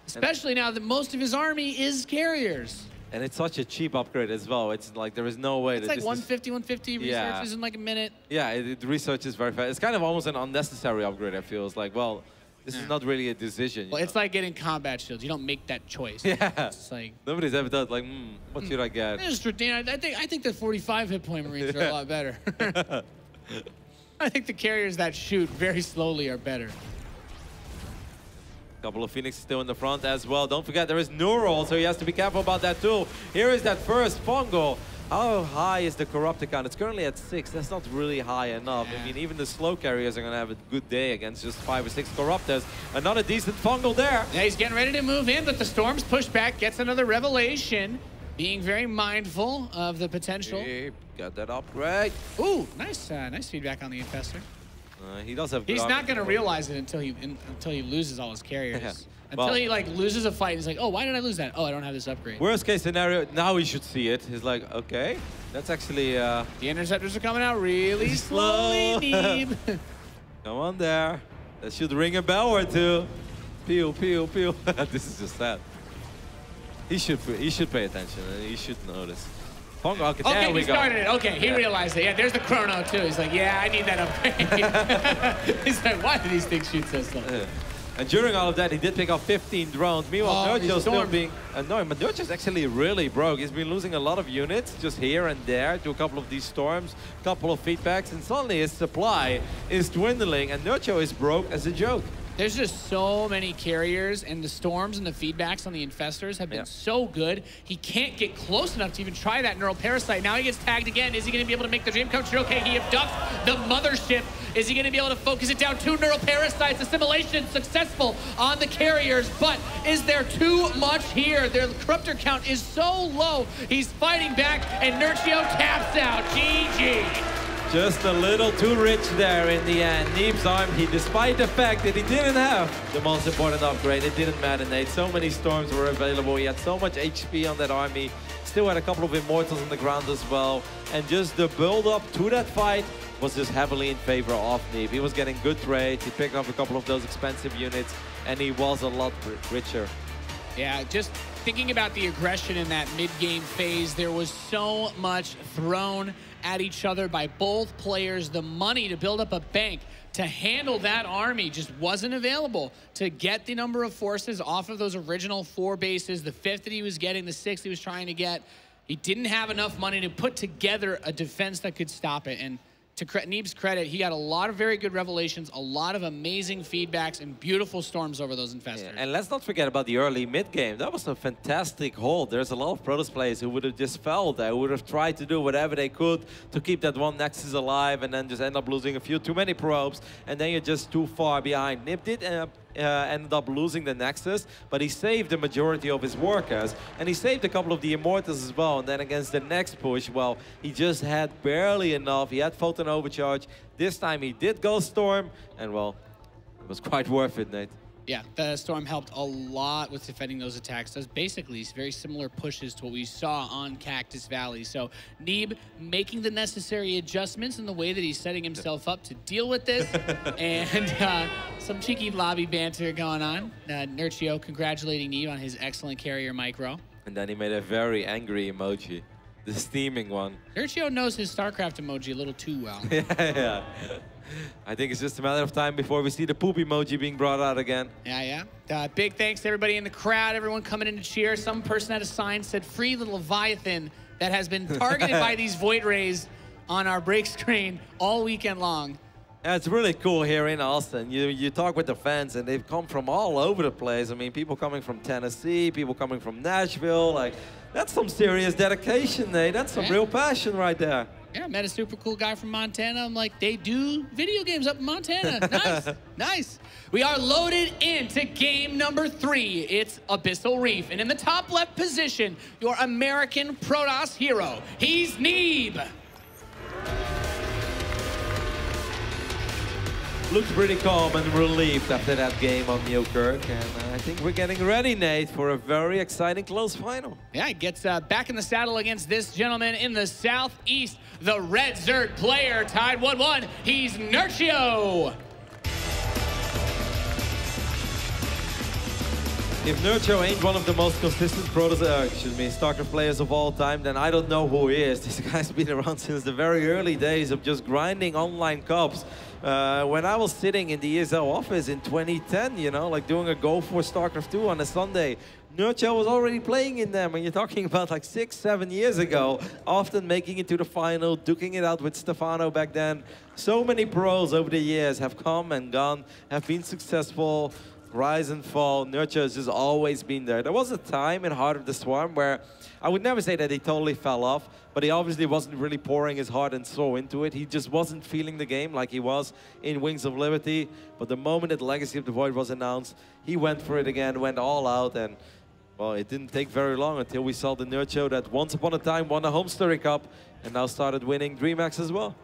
especially now that most of his army is carriers. And it's such a cheap upgrade as well. It's like there is no way it's that like 150 researches in like a minute. Yeah, the research is very fast. It's kind of almost an unnecessary upgrade, I feel. It's like, well, this is not really a decision. Well, it's like getting combat shields. You don't make that choice. Yeah. It's like nobody's ever thought like, what should I get? I think the 45 hit point Marines are a lot better. I think the carriers that shoot very slowly are better. Couple of Phoenix still in the front as well. Don't forget there is Neural, so he has to be careful about that too. Here is that first Fungal. How high is the Corruptor count? It's currently at 6. That's not really high enough. I mean, even the slow carriers are going to have a good day against just 5 or 6 Corruptors. Another decent Fungal there. Yeah, he's getting ready to move in, but the Storm's pushed back, gets another Revelation. Being very mindful of the potential. Hey, got that upgrade. Ooh, nice feedback on the Infestor. He does have. He's not going to realize it until he loses all his carriers. Yeah. Until he like loses a fight, he's like, oh, why did I lose that? Oh, I don't have this upgrade. Worst case scenario, now he should see it. He's like, okay, that's actually. The interceptors are coming out really slowly, Neeb. Come on there. That should ring a bell or two. Peel, peel, peel. This is just sad. He should pay attention and he should notice. Okay, he started it. Okay, he realized it. Yeah, there's the chrono too. He's like, yeah, I need that upgrade. He's like, why do these things shoot so slow? And during all of that, he did pick up 15 drones. Meanwhile, Nerchio's still being annoying. But Nerchio's actually really broke. He's been losing a lot of units just here and there to a couple of these storms, a couple of feedbacks, and suddenly his supply is dwindling, and Nerchio is broke as a joke. There's just so many carriers, and the storms and the feedbacks on the infestors have been so good. He can't get close enough to even try that neural parasite. Now he gets tagged again. Is he going to be able to make the dream come true? Okay, he abducts the mothership. Is he going to be able to focus it down? 2 neural parasites. Assimilation successful on the carriers, but is there too much here? Their corruptor count is so low. He's fighting back, and Nerchio taps out. GG. Just a little too rich there in the end. Neeb's army, despite the fact that he didn't have the most important upgrade, it didn't matter, Nate. So many storms were available. He had so much HP on that army. Still had a couple of immortals on the ground as well. And just the build-up to that fight was just heavily in favor of Neeb. He was getting good trades. He picked up a couple of those expensive units, and he was a lot richer. Yeah, just thinking about the aggression in that mid-game phase, there was so much thrown at each other by both players. The money to build up a bank to handle that army just wasn't available to get the number of forces off of those original 4 bases, the 5th that he was getting, the 6th he was trying to get. He didn't have enough money to put together a defense that could stop it. And to Neeb's credit, he got a lot of very good revelations, a lot of amazing feedbacks, and beautiful storms over those infestors. Yeah, and let's not forget about the early mid-game. That was a fantastic hold. There's a lot of Protos players who would have just felt that, who would have tried to do whatever they could to keep that one Nexus alive, and then just end up losing a few too many probes, and then you're just too far behind. Neeb did ended up losing the Nexus, but he saved the majority of his workers, and he saved a couple of the Immortals as well. And then against the next push, well, he just had barely enough. He had Photon Overcharge. This time he did go Storm, and well, it was quite worth it, Nate. Yeah, the Storm helped a lot with defending those attacks. Does basically very similar pushes to what we saw on Cactus Valley. So Neeb making the necessary adjustments in the way that he's setting himself up to deal with this. And some cheeky lobby banter going on. Nerchio congratulating Neeb on his excellent carrier micro. And then he made a very angry emoji. The steaming one. Nerchio knows his StarCraft emoji a little too well. Yeah. I think it's just a matter of time before we see the poop emoji being brought out again. Yeah. Big thanks to everybody in the crowd, everyone coming in to cheer. Some person had a sign said, "Free the Leviathan," that has been targeted by these Void Rays on our break screen all weekend long. Yeah, it's really cool here in Austin. You talk with the fans, and they've come from all over the place. I mean, people coming from Tennessee, people coming from Nashville. Like, that's some serious dedication, Nate. That's some real passion right there. Yeah, I met a super cool guy from Montana. I'm like, they do video games up in Montana. Nice, nice. We are loaded into game number 3. It's Abyssal Reef. And in the top left position, your American Protoss hero. He's Neeb. Looked pretty calm and relieved after that game on Newkirk. And I think we're getting ready, Nate, for a very exciting close final. Yeah, he gets back in the saddle against this gentleman in the southeast. The red Zerg player tied 1-1. He's Nerchio. If Nerchio ain't one of the most consistent StarCraft players of all time, then I don't know who he is. This guy's been around since the very early days of just grinding online cups. When I was sitting in the ESL office in 2010, you know, like doing a Go for StarCraft 2 on a Sunday, Nerchio was already playing in them, and you're talking about like 6-7 years ago, often making it to the final, duking it out with Stefano back then. So many pros over the years have come and gone, have been successful, rise and fall. Nerchio has just always been there. There was a time in Heart of the Swarm where I would never say that he totally fell off, but he obviously wasn't really pouring his heart and soul into it. He just wasn't feeling the game like he was in Wings of Liberty. But the moment that Legacy of the Void was announced, he went for it again, went all out, and well, it didn't take very long until we saw the Nerchio that once upon a time won a Home Story Cup and now started winning DreamHack as well.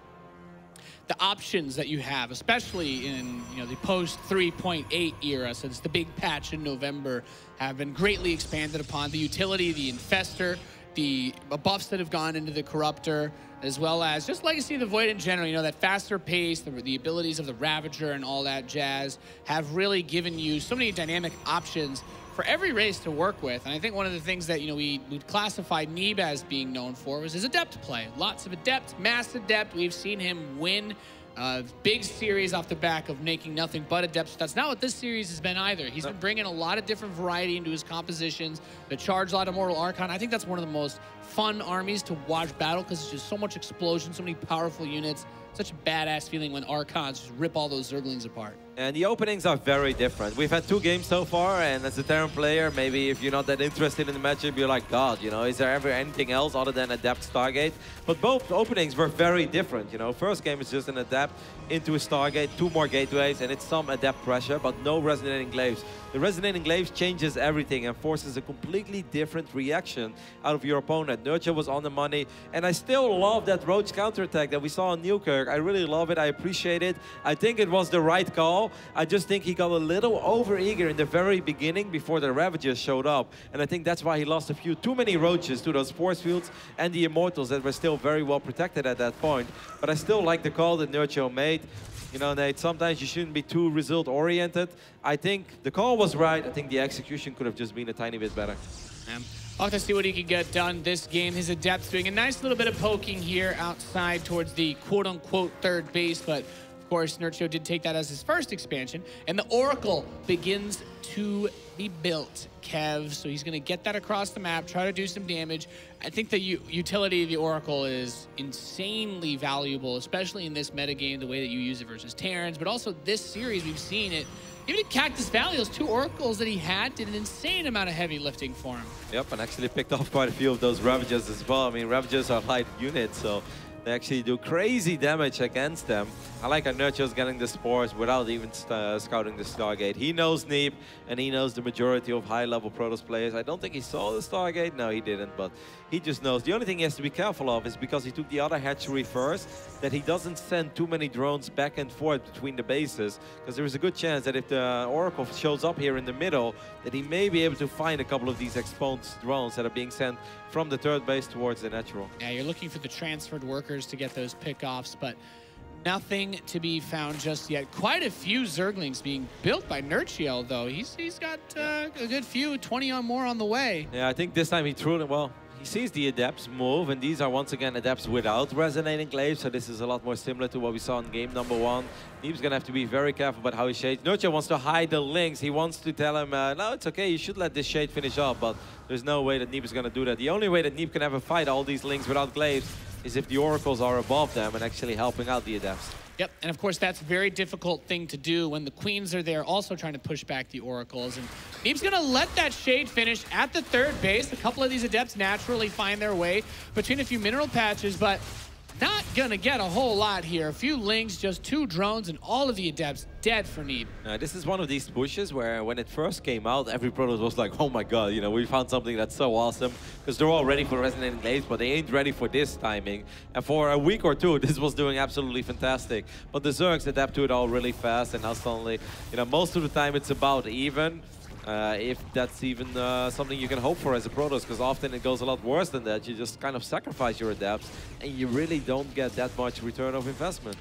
The options that you have, especially in the post 3.8 era, since the big patch in November, have been greatly expanded upon. The utility, the Infestor, the buffs that have gone into the Corruptor, as well as just Legacy of the Void in general. You know, that faster pace, the abilities of the Ravager and all that jazz have really given you so many dynamic options for every race to work with. And I think one of the things that we would classify Neeb as being known for was his adept play. Lots of adept, mass adept. We've seen him win a big series off the back of making nothing but adepts. That's not what this series has been either. He's been bringing a lot of different variety into his compositions. The Charge Lot Immortal Archon, I think that's one of the most fun armies to watch battle because it's just so much explosion, so many powerful units. Such a badass feeling when Archons just rip all those Zerglings apart. And the openings are very different. We've had 2 games so far, and as a Terran player, maybe if you're not that interested in the matchup, you're like, God, is there ever anything else other than Adept Stargate? But both openings were very different, First game is just an Adept into a Stargate, 2 more gateways, and it's some Adept pressure, but no Resonating Glaives. The Resonating Glaives changes everything and forces a completely different reaction out of your opponent. Nerchio was on the money, and I still love that Roach counterattack that we saw on Newkirk. I really love it. I appreciate it. I think it was the right call. I just think he got a little over-eager in the very beginning before the Ravagers showed up, and I think that's why he lost a few too many Roaches to those force fields and the Immortals that were still very well protected at that point. But I still like the call that Nerchio made. You know, Nate, sometimes you shouldn't be too result-oriented. I think the call was right. I think the execution could have just been a tiny bit better. I'll have to see what he can get done this game. His Adepts doing a nice little bit of poking here outside towards the quote-unquote third base, but of course, Nerchio did take that as his first expansion, and the Oracle begins to be built, Kev. So he's going to get that across the map, try to do some damage. I think the utility of the Oracle is insanely valuable, especially in this metagame, the way that you use it versus Terrans, but also this series, we've seen it. Even in Cactus Valley, those 2 Oracles that he had did an insane amount of heavy lifting for him. Yep, and actually picked off quite a few of those Ravagers as well. I mean, Ravagers are light units, so they actually do crazy damage against them. I like how Nerchio's getting the spores without even scouting the Stargate. He knows Neeb, and he knows the majority of high-level Protoss players. I don't think he saw the Stargate. No, he didn't, but he just knows. The only thing he has to be careful of is because he took the other hatchery first, that he doesn't send too many drones back and forth between the bases, because there is a good chance that if the Oracle shows up here in the middle, that he may be able to find a couple of these exposed drones that are being sent from the third base towards the natural. Yeah, you're looking for the transferred workers to get those pickoffs, but nothing to be found just yet. Quite a few Zerglings being built by Nerchio, though. He's got a good few, 20 or more on the way. Yeah, I think this time he threw it well. He sees the Adepts move, and these are once again Adepts without Resonating Glaives, so this is a lot more similar to what we saw in game number 1. Neeb's gonna have to be very careful about how he shades. Nerchio wants to hide the links. He wants to tell him, no, it's okay, you should let this shade finish off, but there's no way that Neeb is gonna do that. The only way that Neeb can ever fight all these links without Glaives is if the Oracles are above them and actually helping out the Adepts. Yep, and of course that's a very difficult thing to do when the Queens are there also trying to push back the Oracles. And Neeb's gonna let that shade finish at the third base. A couple of these Adepts naturally find their way between a few mineral patches, but not gonna get a whole lot here. A few links, just 2 drones, and all of the Adepts dead for Neeb. This is one of these pushes where when it first came out, every Protoss was like, oh my god, you know, we found something that's so awesome, because they're all ready for Resonating Glaives, but they ain't ready for this timing. And for a week or 2, this was doing absolutely fantastic. But the Zergs adapt to it all really fast, and now suddenly, you know, most of the time it's about even. If that's even something you can hope for as a Protoss, because often it goes a lot worse than that. You just kind of sacrifice your Adepts, and you really don't get that much return of investment.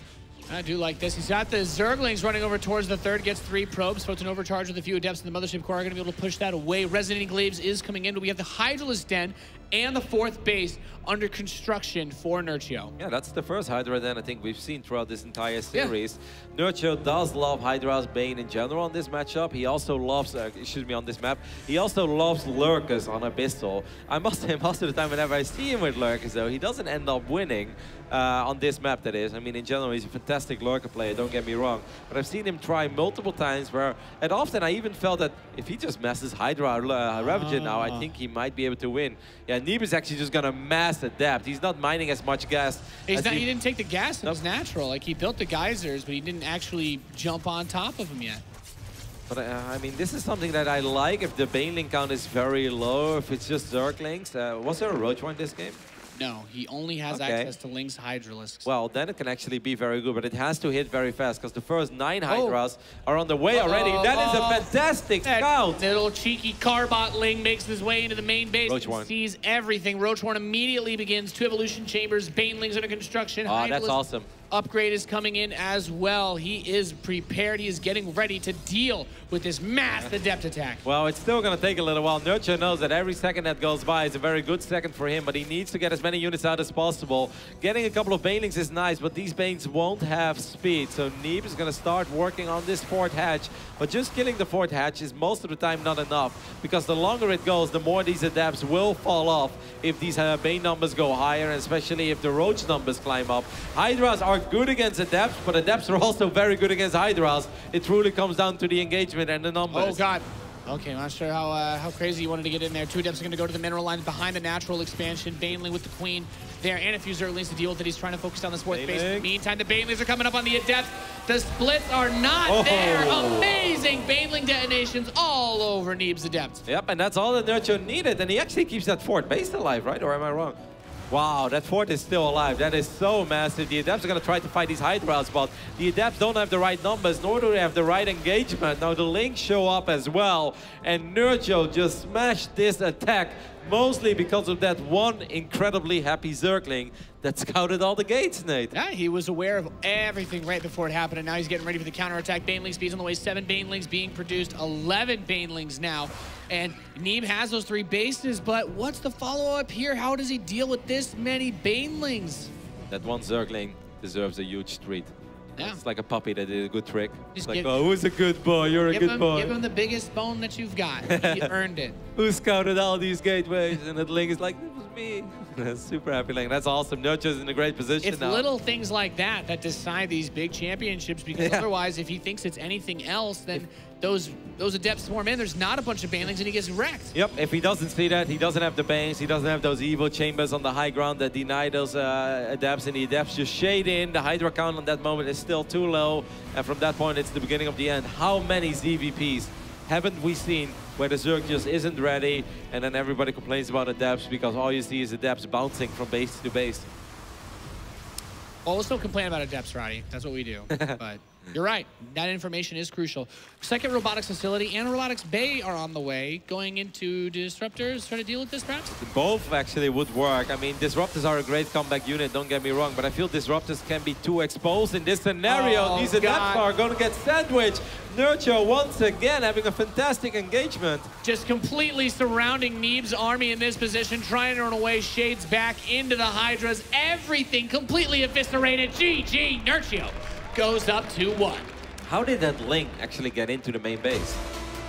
I do like this. He's got the Zerglings running over towards the third, gets 3 probes, Photon Overcharge with a few Adepts in the Mothership Core are going to be able to push that away. Resonating Glaives is coming in, but we have the Hydralisk Den and the 4th base under construction for Nerchio. Yeah, that's the first Hydra Den I think we've seen throughout this entire series. Yeah. Nerchio does love Hydra's Bane in general on this matchup. He also loves, on this map. He also loves Lurkers on Abyssal. I must say, most of the time whenever I see him with Lurkers though, he doesn't end up winning on this map, that is. I mean, in general, he's a fantastic Lurker player, don't get me wrong. But I've seen him try multiple times where, and often I even felt that if he just messes Hydra Ravager now, I think he might be able to win. Yeah, Neeb is actually just gonna mass Adapt. He's not mining as much gas. He didn't take the gas in his natural. Like, he built the geysers, but he didn't actually jump on top of them yet. But I mean, this is something that I like if the Baneling count is very low, if it's just Zerglings. Was there a Roach one in this game? No, he only has access to Link's Hydralisks. Well, then it can actually be very good, but it has to hit very fast because the first 9 Hydras are on the way already. That is a fantastic scout. Little cheeky Carbot Ling makes his way into the main base and sees everything. Roachhorn immediately begins 2 evolution chambers. Banelings under construction. Oh, that's awesome. Upgrade is coming in as well. He is prepared. He is getting ready to deal with this mass Adept attack. Well, it's still going to take a little while. Nerchio knows that every second that goes by is a very good second for him, but he needs to get as many units out as possible. Getting a couple of Banelings is nice, but these Banes won't have speed. So Neeb is going to start working on this 4th hatch, but just killing the 4th hatch is most of the time not enough, because the longer it goes, the more these Adepts will fall off if these Bane numbers go higher, and especially if the Roach numbers climb up. Hydras are good against Adepts, but Adepts are also very good against Hydras. It truly comes down to the engagement and the numbers. Oh god, Okay, not sure how crazy you wanted to get in there. 2 Adepts are going to go to the mineral line behind the natural expansion. Baneling with the Queen there, and a few Zerglings to deal with it. He's trying to focus down this 4th base. In the meantime, the Banelings are coming up on the Adept. The splits are not there. Amazing Baneling detonations all over Neeb's Adept. Yep, and that's all that Nerchio needed, and he actually keeps that 4th base alive, right? Or am I wrong? Wow, that 4th is still alive. That is so massive. The Adepts are going to try to fight these Hydras, but the Adepts don't have the right numbers, nor do they have the right engagement. Now the Lings show up as well, and Nerchio just smashed this attack, mostly because of that one incredibly happy Zergling that scouted all the gates, Nate. Yeah, he was aware of everything right before it happened, and now he's getting ready for the counterattack. Baneling speeds on the way, 7 Banelings being produced, 11 Banelings now. And Neeb has those 3 bases, but what's the follow-up here? How does he deal with this many Banelings? That one Zergling deserves a huge treat. Yeah. It's like a puppy that did a good trick. Just it's like, oh, who's a good boy? You're a good boy. Give him the biggest bone that you've got. He earned it. Who scouted all these gateways? And the Ling is like, it was me. Super happy Ling. That's awesome. Nerchio's in a great position now. It's little things like that that decide these big championships, because otherwise, if he thinks it's anything else, then those Adepts swarm in. There's not a bunch of Banelings, and he gets wrecked. Yep, if he doesn't see that, he doesn't have the Banes, he doesn't have those evil chambers on the high ground that deny those Adepts, and the Adepts just shade in. The Hydra count on that moment is still too low, and from that point, it's the beginning of the end. How many ZVPs haven't we seen where the Zerg just isn't ready, and then everybody complains about Adepts because all you see is Adepts bouncing from base to base? Well, we'll still complain about Adepts, Roddy. That's what we do. But you're right. That information is crucial. Second robotics facility and robotics bay are on the way, going into disruptors, trying to deal with this, perhaps? Both actually would work. I mean, disruptors are a great comeback unit, don't get me wrong, but I feel disruptors can be too exposed in this scenario. These Adepts are going to get sandwiched. Nerchio once again having a fantastic engagement. Just completely surrounding Neeb's army in this position, trying to run away. Shades back into the Hydras. Everything completely eviscerated. GG, Nerchio goes up 2-1. How did that Ling actually get into the main base?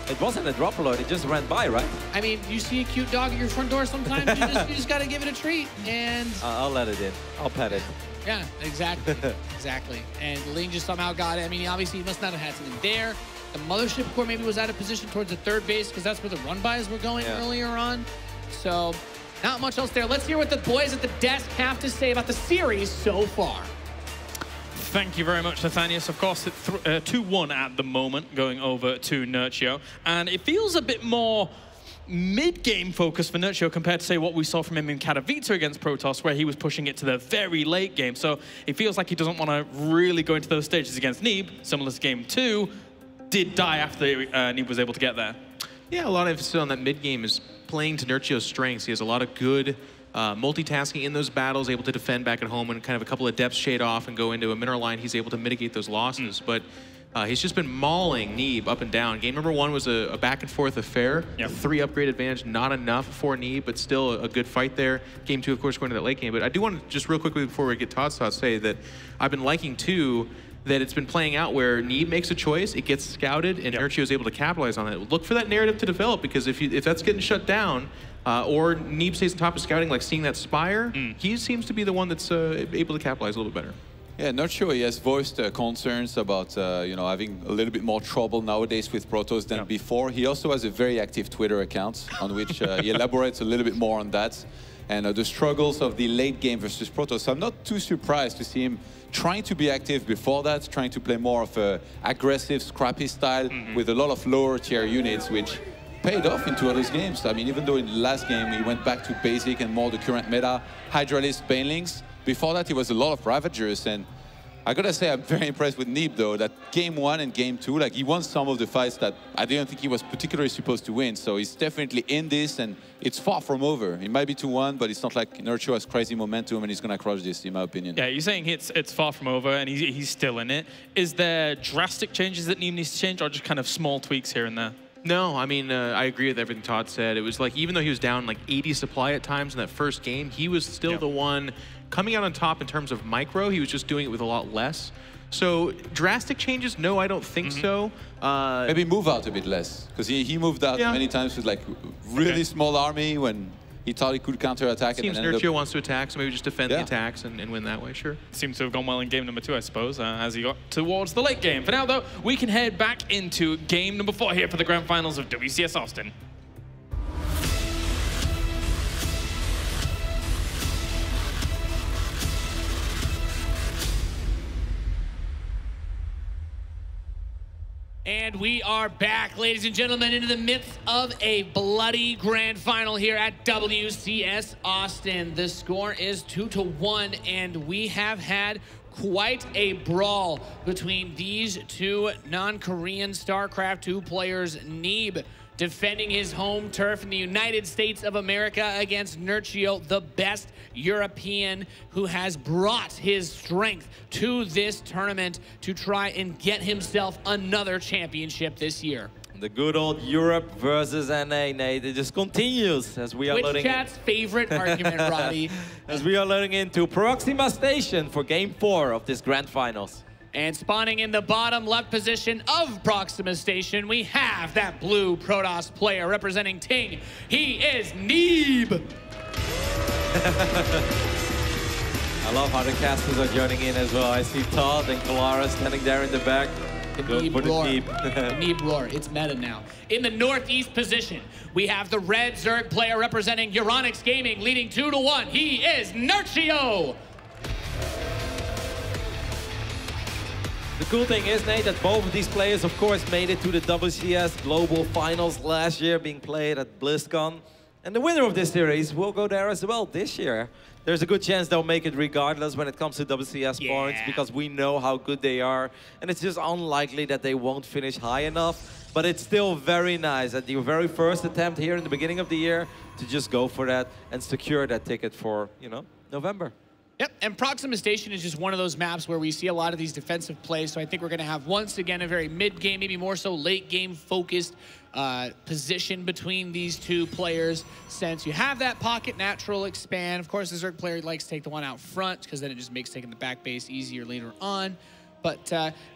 It wasn't a drop alert, it just ran by, right? I mean, you see a cute dog at your front door sometimes, you just gotta give it a treat, and... I'll let it in. I'll pet it. Yeah, exactly. Exactly. And Ling just somehow got it. I mean, obviously, he must not have had something there. The Mothership Core maybe was out of position towards the 3rd base, because that's where the run-bys were going earlier on. So, not much else there. Let's hear what the boys at the desk have to say about the series so far. Thank you very much, Nathanius. Of course, it's 2-1 at the moment, going over to Nerchio. And it feels a bit more mid-game focused for Nerchio compared to, say, what we saw from him in Katowice against Protos, where he was pushing it to the very late game. So it feels like he doesn't want to really go into those stages against Neeb, similar to Game 2, did die after Neeb was able to get there. Yeah, a lot of emphasis on that mid-game is playing to Nerchio's strengths. He has a lot of good multitasking in those battles, able to defend back at home, and kind of a couple of depths shade off and go into a mineral line. He's able to mitigate those losses. But he's just been mauling Neeb up and down. Game number 1 was a back-and-forth affair. Yep. 3 upgrade advantage, not enough for Neeb, but still a good fight there. Game 2, of course, going to that late game. But I do want to just real quickly before we get Todd's thoughts say that I've been liking, too, that it's been playing out where Neeb makes a choice, it gets scouted, and Nerchio is able to capitalize on it. Look for that narrative to develop, because if that's getting shut down, or Neeb stays on top of scouting, like seeing that Spire, he seems to be the one that's able to capitalize a little bit better. Yeah, Nerchio, he has voiced concerns about having a little bit more trouble nowadays with Protos than before. He also has a very active Twitter account on which he elaborates a little bit more on that and the struggles of the late game versus Protos. So I'm not too surprised to see him trying to be active before that, trying to play more of a aggressive, scrappy style with a lot of lower tier units, which paid off into other games. I mean, even though in the last game he went back to basic and more the current meta, Hydralist, Banelings. Before that, he was a lot of Ravagers, and I gotta say, I'm very impressed with Neeb, though, that Game 1 and Game 2, like, he won some of the fights that I didn't think he was particularly supposed to win, so he's definitely in this, and it's far from over. It might be 2-1, but it's not like Nerchio has crazy momentum and he's gonna crush this, in my opinion. Yeah, you're saying it's far from over, and he's still in it. Is there drastic changes that Neeb needs to change, or just kind of small tweaks here and there? No, I mean, I agree with everything Todd said. It was like, even though he was down like 80 supply at times in that first game, he was still the one coming out on top in terms of micro. He was just doing it with a lot less. So drastic changes? No, I don't think so. Maybe move out a bit less, because he moved out many times with like really small army when he thought he could counterattack. Seems Nerchio wants to attack, so maybe just defend the attacks and win that way, sure. Seems to have gone well in game number 2, I suppose, as he got towards the late game. For now, though, we can head back into game number 4 here for the grand finals of WCS Austin. And we are back, ladies and gentlemen, into the midst of a bloody grand final here at WCS Austin. The score is 2-1, and we have had quite a brawl between these two non-Korean StarCraft 2 players. Neeb defending his home turf in the United States of America against Nerchio, the best European who has brought his strength to this tournament to try and get himself another championship this year. The good old Europe versus NA, Nate. It just continues as we are Twitch loading chat's favorite argument, Roddy. As we are loading into Proxima Station for Game 4 of this Grand Finals. And spawning in the bottom left position of Proxima Station, we have that blue Protos player representing Ting. He is Neeb. I love how the casters are joining in as well. I see Todd and Clara standing there in the back. The Go Neeb for the roar. Neeb. The Neeb roar. It's meta now. In the northeast position, we have the red Zerg player representing Euronics Gaming, leading 2-1. He is Nerchio. The cool thing is, Nate, that both of these players, of course, made it to the WCS Global Finals last year, being played at BlizzCon. And the winner of this series will go there as well this year. There's a good chance they'll make it regardless when it comes to WCS points, because we know how good they are. And it's just unlikely that they won't finish high enough. But it's still very nice at your very first attempt here in the beginning of the year to just go for that and secure that ticket for, you know, November. Yep, and Proxima Station is just one of those maps where we see a lot of these defensive plays, so I think we're going to have, once again, a very mid-game, maybe more so late-game focused position between these two players, since you have that pocket natural expand. Of course, the Zerg player likes to take the one out front, because then it just makes taking the back base easier later on. But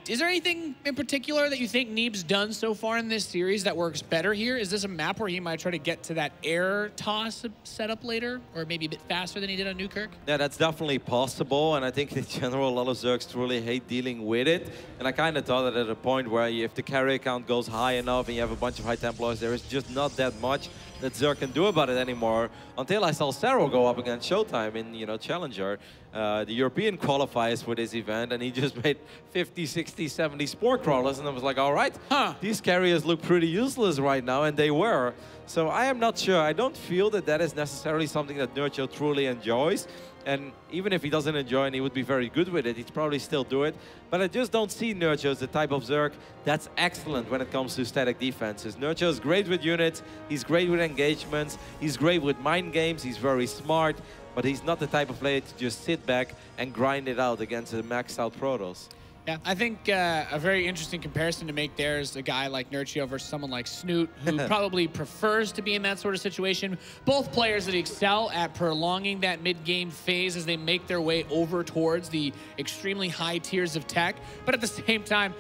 is there anything in particular that you think Neeb's done so far in this series that works better here? Is this a map where he might try to get to that air toss setup later, or maybe a bit faster than he did on Newkirk? Yeah, that's definitely possible, and I think in general a lot of Zergs truly hate dealing with it. And I kind of thought that at a point where if the carry count goes high enough and you have a bunch of High Templars, there is just not that much that Zerg can do about it anymore, until I saw Cero go up against Showtime in, you know, Challenger, the European qualifiers for this event, and he just made 50, 60, 70 Spore Crawlers, and I was like, all right, these carriers look pretty useless right now, and they were. So I am not sure. I don't feel that that is necessarily something that Nerchio truly enjoys. And even if he doesn't enjoy and he would be very good with it, he'd probably still do it. But I just don't see Nerchio as the type of Zerg that's excellent when it comes to static defenses. Nerchio is great with units, he's great with engagements, he's great with mind games, he's very smart, but he's not the type of player to just sit back and grind it out against a maxed out Protos. Yeah, I think a very interesting comparison to make there is a guy like Nerchio versus someone like Snoot, who probably prefers to be in that sort of situation. Both players that excel at prolonging that mid-game phase as they make their way over towards the extremely high tiers of tech. But at the same time,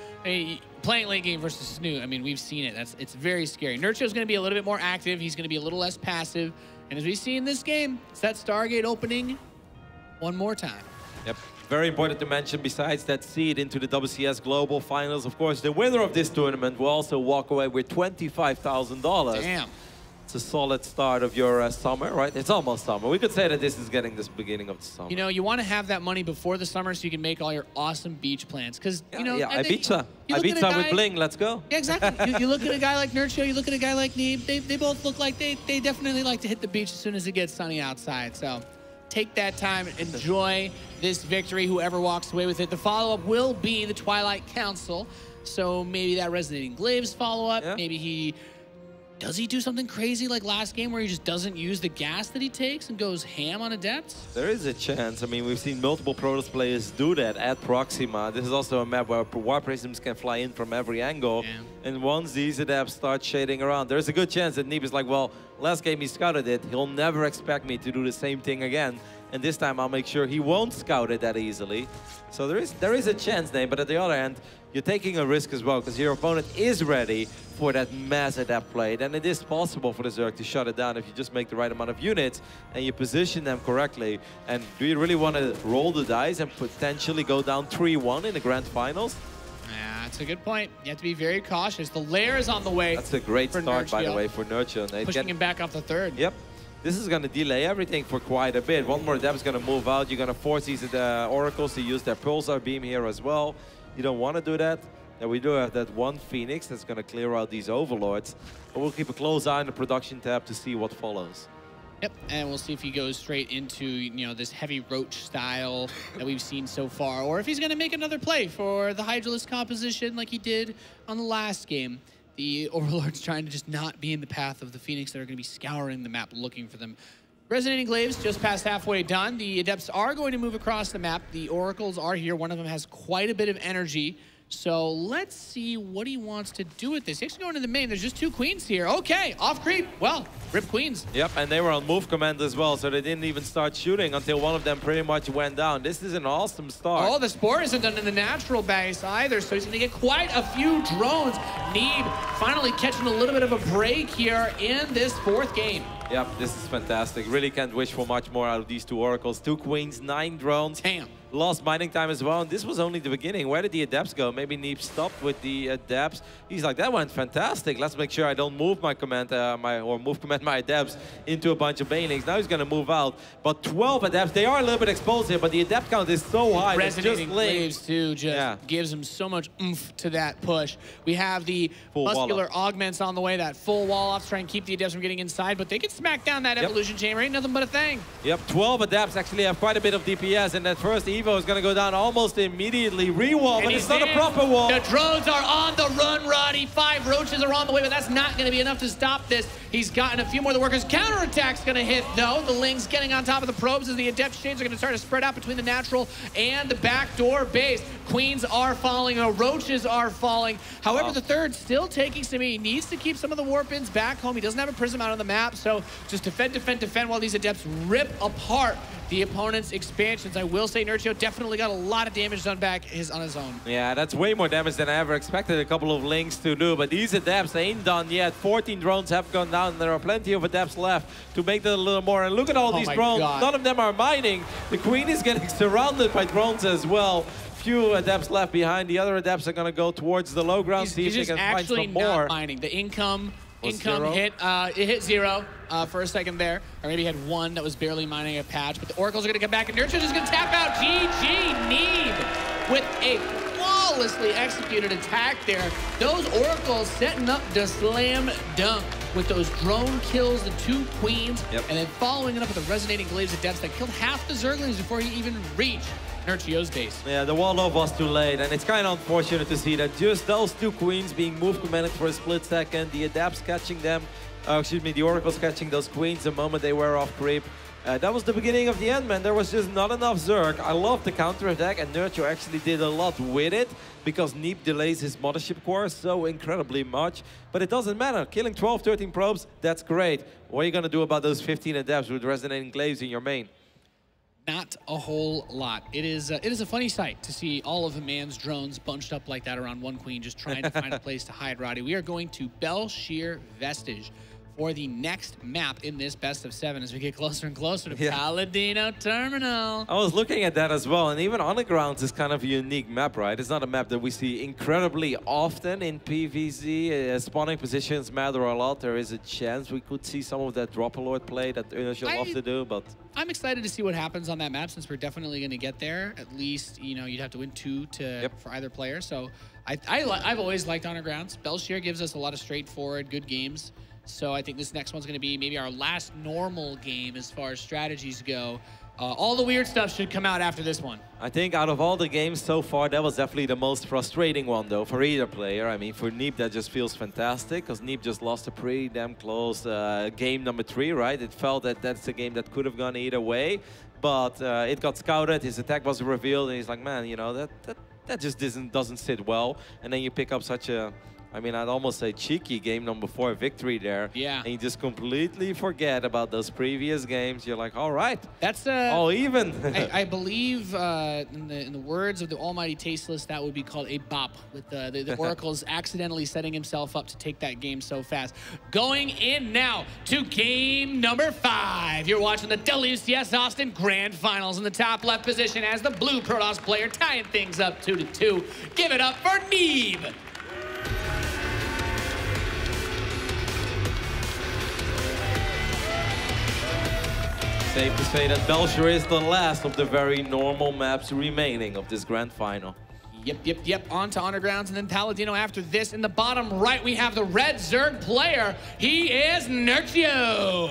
playing late game versus Snoot, I mean, we've seen it. It's very scary. Nerchio's going to be a little bit more active. He's going to be a little less passive. And as we see in this game, it's that Stargate opening one more time. Yep. Very important to mention, besides that seed into the WCS Global Finals, of course, the winner of this tournament will also walk away with $25,000. Damn. It's a solid start of your summer, right? It's almost summer. We could say that this is getting this beginning of the summer. You know, you want to have that money before the summer so you can make all your awesome beach plans. Because, you know, yeah, Ibiza. Ibiza with bling, let's go. Yeah, exactly. you look at a guy like Nerchio, you look at a guy like Neeb, they both look like they definitely like to hit the beach as soon as it gets sunny outside. So take that time, enjoy this victory, whoever walks away with it. The follow-up will be the Twilight Council. So maybe that Resonating Glaives follow-up, maybe does he do something crazy like last game where he just doesn't use the gas that he takes and goes ham on Adepts? There is a chance. I mean, we've seen multiple Protoss players do that at Proxima. This is also a map where War Prisms can fly in from every angle And once these adepts start shading around, there's a good chance that Neeb is like, well, last game he scouted it. He'll never expect me to do the same thing again. And this time I'll make sure he won't scout it that easily. So there is a chance, Neeb, but at the other hand, you're taking a risk as well because your opponent is ready for that mass adept play. Then it is possible for the Zerg to shut it down if you just make the right amount of units and you position them correctly. And do you really want to roll the dice and potentially go down 3-1 in the grand finals? Yeah, that's a good point. You have to be very cautious. The lair is on the way. That's a great start, Nerchio, by the way, for Nerchio. Pushing him back off the third. Yep. This is going to delay everything for quite a bit. One more adept is going to move out. You're going to force these oracles to use their pulsar beam here as well. You don't want to do that. And we do have that one Phoenix that's going to clear out these overlords. But we'll keep a close eye on the production tab to see what follows. Yep, and we'll see if he goes straight into, you know, this heavy roach style that we've seen so far, or if he's going to make another play for the Hydralisk composition like he did on the last game. The Overlord's trying to just not be in the path of the Phoenix that are going to be scouring the map looking for them. Resonating Glaives just past halfway done. The Adepts are going to move across the map. The Oracles are here. One of them has quite a bit of energy. So let's see what he wants to do with this. He's actually going to the main. There's just 2 queens here. Okay, off creep. Well, rip queens. Yep, and they were on move command as well, so they didn't even start shooting until one of them pretty much went down. This is an awesome start. Oh, the Spore isn't done in the natural base either, so he's going to get quite a few drones. Neeb finally catching a little bit of a break here in this 4th game. Yep, this is fantastic. Really can't wish for much more out of these 2 oracles. 2 queens, 9 drones. Damn. Lost mining time as well, and this was only the beginning. Where did the adepts go? Maybe Neeb stopped with the adepts. He's like, that went fantastic. Let's make sure I don't move my command, my adepts into a bunch of banelings. Now he's going to move out. But 12 adepts, they are a little bit exposed here, but the adept count is so high. Resonating Glaives too just gives him so much oomph to that push. We have the full muscular augments on the way, that full wall off to try and keep the adepts from getting inside, but they can smack down that evolution chamber. Ain't nothing but a thing. Yep, 12 adepts actually have quite a bit of DPS, and that first Evo is going to go down almost immediately. Re-wall, but it's not a proper wall. The drones are on the run, Roddy. 5 roaches are on the way, but that's not going to be enough to stop this. He's gotten a few more of the workers. Counterattack's going to hit, though. The Ling's getting on top of the probes as the adept shades are going to start to spread out between the natural and the backdoor base. Queens are falling, roaches are falling. However, the third still taking some. He needs to keep some of the warp-ins back home. He doesn't have a prism out on the map, so just defend, defend, defend while these adepts rip apart the opponent's expansions. I will say Nerchio definitely got a lot of damage done back on his own. Yeah, that's way more damage than I ever expected a couple of Lings to do, but these adepts ain't done yet. 14 drones have gone down, and there are plenty of adepts left to make that a little more. And look at all these drones. None of them are mining. The Queen is getting surrounded by drones as well. Few adepts left behind. The other adepts are going to go towards the low ground, see if they can find some more. Not mining. The income hit, it hit 0 for a second there, or maybe had 1 that was barely mining a patch, but the Oracles are going to come back, and Nerchio is going to tap out. GG Neeb with a flawlessly executed attack there. Those Oracles setting up the slam dunk with those drone kills, the 2 queens, and then following it up with the Resonating Glaives adepts that killed half the Zerglings before he even reached Nerchio's base. Yeah, the wall off was too late, and it's kind of unfortunate to see that just those 2 queens being move commanded for a split second, the adepts catching them, the oracles catching those queens the moment they were off creep. That was the beginning of the end, man. There was just not enough Zerg. I love the counter attack, and Nerchio actually did a lot with it because Neeb delays his mothership core so incredibly much. But it doesn't matter. Killing 12, 13 probes, that's great. What are you going to do about those 15 adepts with Resonating Glaives in your main? Not a whole lot. It is a funny sight to see all of a man's drones bunched up like that around one queen, just trying to find a place to hide, Roddy. We are going to Belshir Vestige for the next map in this best of 7 as we get closer and closer to Palladino Terminal. I was looking at that as well, and even Undergrounds is kind of a unique map, right? It's not a map that we see incredibly often in PvZ. Spawning positions matter a lot. There is a chance we could see some of that Drop-A-Lord play that she'll love to do, but... I'm excited to see what happens on that map since we're definitely going to get there. At least, you know, you'd have to win 2 for either player. So I've always liked Undergrounds. Belshir gives us a lot of straightforward, good games. So I think this next one's going to be maybe our last normal game as far as strategies go. All the weird stuff should come out after this one. I think out of all the games so far, that was definitely the most frustrating one, though, for either player. I mean, for Neeb, that just feels fantastic, because Neeb just lost a pretty damn close game number 3, right? It felt that that's a game that could have gone either way, but it got scouted, his attack was revealed, and he's like, man, you know, that just doesn't sit well. And then you pick up such a I mean, I'd almost say cheeky game number 4 victory there. Yeah. And you just completely forget about those previous games. You're like, all right, that's all even. I believe in the words of the almighty Tasteless, that would be called a bop, with the Oracle's accidentally setting himself up to take that game so fast. Going in now to game number 5. You're watching the WCS Austin Grand Finals in the top left position as the blue Protos player tying things up 2-2. Give it up for Neeb. Safe to say that Belcher is the last of the very normal maps remaining of this grand final. Yep. On to Undergrounds and then Paladino after this. In the bottom right, we have the red Zerg player. He is Nerchio.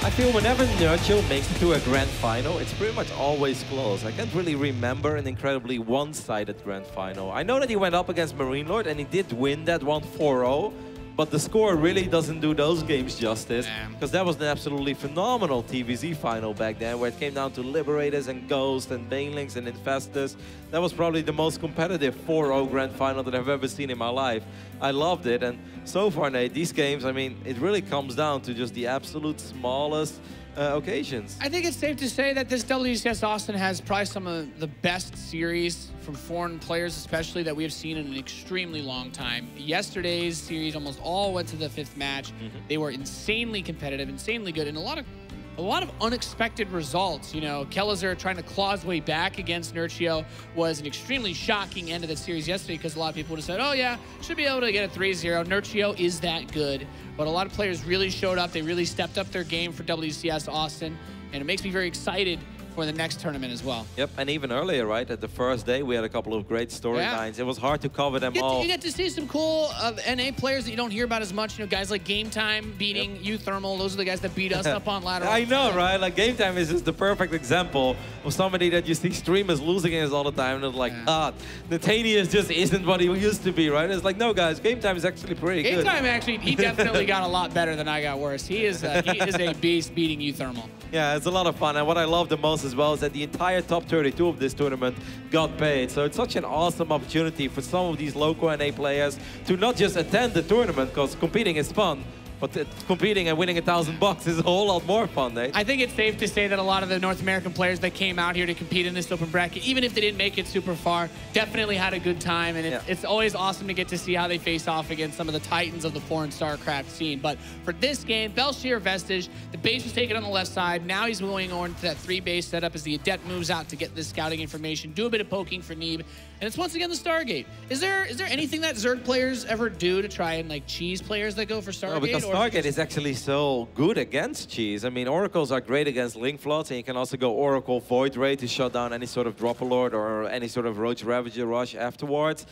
I feel whenever Nerchio makes it to a grand final, it's pretty much always close. I can't really remember an incredibly one-sided grand final. I know that he went up against Marine Lord and he did win that one 4-0. But the score really doesn't do those games justice, because that was an absolutely phenomenal TVZ final back then, where it came down to Liberators and Ghost and Banelings and Infestus. That was probably the most competitive 4-0 grand final that I've ever seen in my life. I loved it, and so far, Nate, these games, I mean, it really comes down to just the absolute smallest occasions. I think it's safe to say that this WCS Austin has probably some of the best series from foreign players, especially, that we have seen in an extremely long time. Yesterday's series almost all went to the 5th match. They were insanely competitive, insanely good, and a lot of unexpected results. You know, Kellezer trying to claw his way back against Nerchio was an extremely shocking end of the series yesterday, because a lot of people would have said, oh yeah, should be able to get a 3-0. Nerchio is that good. But a lot of players really showed up. They really stepped up their game for WCS Austin, and it makes me very excited for the next tournament as well. Yep, and even earlier, right, at the first day, we had a couple of great storylines. It was hard to cover them all. You get to see some cool NA players that you don't hear about as much. You know, guys like Game Time beating U-Thermal. Those are the guys that beat us up on lateral. I know, right? Like, Game Time is just the perfect example of somebody that you see streamers losing against all the time, and it's like, Nathanius just isn't what he used to be, right? It's like, no, guys, Game Time is actually pretty good. Game Time, actually, he definitely got a lot better than I got worse. He is a beast beating U-Thermal. Yeah, it's a lot of fun, and what I love the most as well is that the entire top 32 of this tournament got paid. So it's such an awesome opportunity for some of these local NA players to not just attend the tournament, because competing is fun, but competing and winning $1,000 is a whole lot more fun, Nate. I think it's safe to say that a lot of the North American players that came out here to compete in this open bracket, even if they didn't make it super far, definitely had a good time. And it's always awesome to get to see how they face off against some of the titans of the foreign StarCraft scene. But for this game, Belshir Vestige, the base was taken on the left side. Now he's going on to that 3-base setup as the Adept moves out to get this scouting information, do a bit of poking for Neeb. And it's once again the Stargate. Is there anything that Zerg players ever do to try and like cheese players that go for Stargate? No, because Stargate is actually so good against cheese. I mean, Oracles are great against Link Floods, and you can also go Oracle Void Ray to shut down any sort of Drop Alert or any sort of Roach Ravager rush afterwards.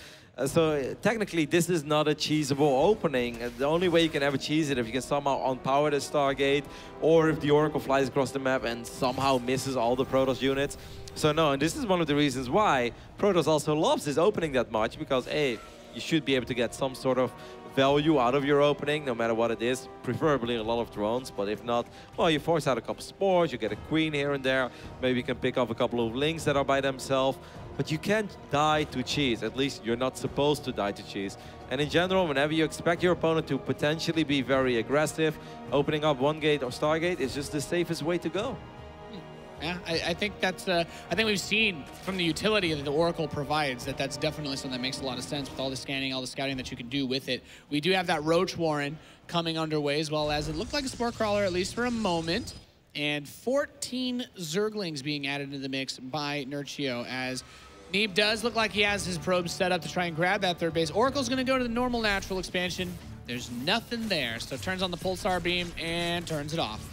So technically, this is not a cheesable opening. The only way you can ever cheese it if you can somehow unpower the Stargate, or if the Oracle flies across the map and somehow misses all the Protoss units. So no, and this is one of the reasons why Protoss also loves this opening that much, because A, you should be able to get some sort of value out of your opening, no matter what it is, preferably a lot of drones, but if not, well, you force out a couple spores, you get a queen here and there, maybe you can pick up a couple of links that are by themselves, but you can't die to cheese. At least you're not supposed to die to cheese. And in general, whenever you expect your opponent to potentially be very aggressive, opening up one gate or Stargate is just the safest way to go. Yeah, I think that's. I think we've seen from the utility that the Oracle provides that's definitely something that makes a lot of sense with all the scanning, all the scouting that you can do with it. We do have that Roach Warren coming underway, as well as it looked like a Spore Crawler, at least for a moment, and 14 Zerglings being added into the mix by Nerchio, as Neeb does look like he has his probes set up to try and grab that 3rd base. Oracle's going to go to the normal natural expansion. There's nothing there, so turns on the Pulsar Beam and turns it off.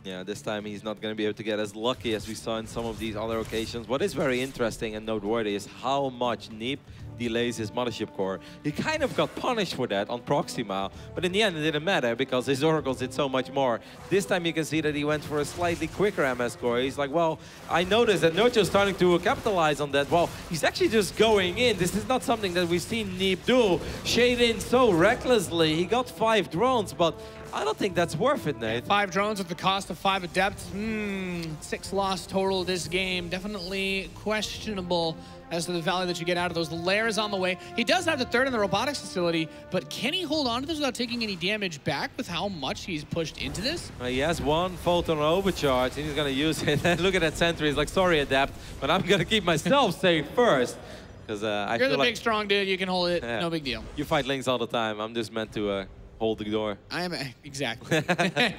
Yeah, this time he's not going to be able to get as lucky as we saw in some of these other occasions. What is very interesting and noteworthy is how much Neeb delays his Mothership Core. He kind of got punished for that on Proxima, but in the end it didn't matter because his Oracles did so much more. This time you can see that he went for a slightly quicker MS Core. He's like, well, I noticed that Nerchio's starting to capitalize on that. Well, he's actually just going in. This is not something that we've seen Neeb do. Shade in so recklessly. He got 5 drones, but I don't think that's worth it, Nate. 5 drones at the cost of 5 Adepts. 6 loss total this game. Definitely questionable as to the value that you get out of those. The lair is on the way. He does have the third in the robotics facility, but can he hold on to this without taking any damage back with how much he's pushed into this? He has one photon overcharge, and he's going to use it. And look at that sentry. He's like, sorry, Adapt, but I'm going to keep myself safe first. Because You're the big, strong dude. You can hold it. Yeah. No big deal. You fight Lynx all the time. I'm just meant to hold the door. I am, exactly.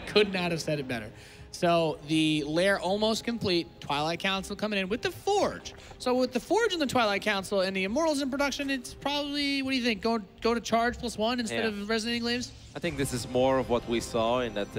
Could not have said it better. So the lair almost complete. Twilight Council coming in with the Forge. So with the Forge and the Twilight Council and the Immortals in production, it's probably, what do you think? Go to charge +1 instead of Resonating Glaives? I think this is more of what we saw in that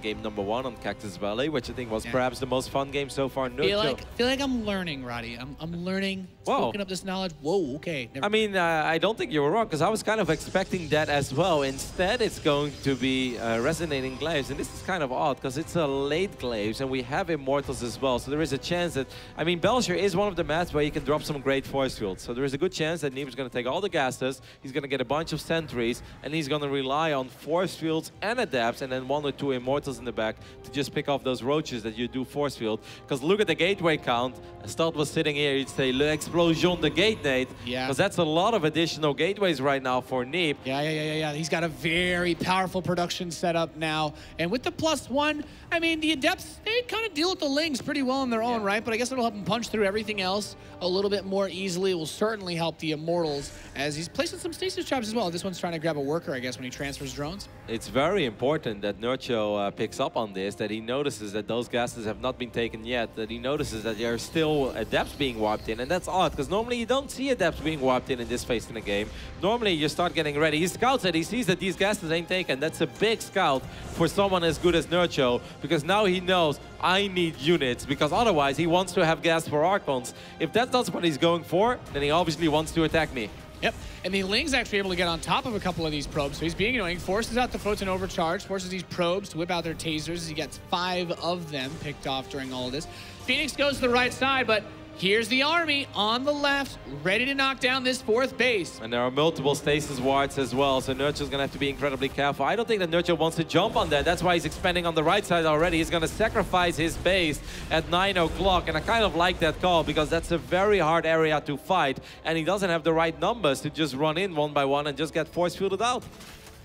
game #1 on Cactus Valley, which I think was perhaps the most fun game so far. Feel like I'm learning, Roddy. I'm learning, soaking up this knowledge. Whoa, okay. I mean, I don't think you were wrong, because I was kind of expecting that as well. Instead, it's going to be Resonating Glaives, and this is kind of odd, because it's a late Glaives, and we have Immortals as well. So there is a chance that, I mean, Belcher is one of the maps where you can drop some great force fields. So there is a good chance that Neeb is going to take all the gases, he's going to get a bunch of sentries, and he's going to rely on force fields and adapts, and then 1 or 2 Immortals in the back to just pick off those roaches that you do force field. Because look at the gateway count. Stelt was sitting here, he'd say, L'explosion de gate, Nate. Yeah. Because that's a lot of additional gateways right now for Neeb. Yeah. He's got a very powerful production setup now. And with the +1, I mean, the Adepts, they kind of deal with the Lings pretty well on their own, right? But I guess it'll help him punch through everything else a little bit more easily. It will certainly help the Immortals as he's placing some stasis traps as well. This one's trying to grab a worker, I guess, when he transfers drones. It's very important that Nerchio picks up on this, that he notices that those gases have not been taken yet, that he notices that there are still Adepts being warped in, and that's odd, because normally you don't see Adepts being warped in this phase in the game. Normally you start getting ready. He scouts it, he sees that these gases ain't taken. That's a big scout for someone as good as Nerchio, because now he knows, I need units, because otherwise he wants to have gas for Archons. If that's not what he's going for, then he obviously wants to attack me. Yep, and the Ling's actually able to get on top of a couple of these probes, so he's being annoying, forces out the photon overcharge, forces these probes to whip out their tasers. He gets 5 of them picked off during all of this. Phoenix goes to the right side, but here's the army on the left, ready to knock down this 4th base. And there are multiple stasis wards as well, so Nerchio's going to have to be incredibly careful. I don't think that Nerchio wants to jump on that. That's why he's expanding on the right side already. He's going to sacrifice his base at 9 o'clock, and I kind of like that call, because that's a very hard area to fight, and he doesn't have the right numbers to just run in 1 by 1 and just get force fielded out.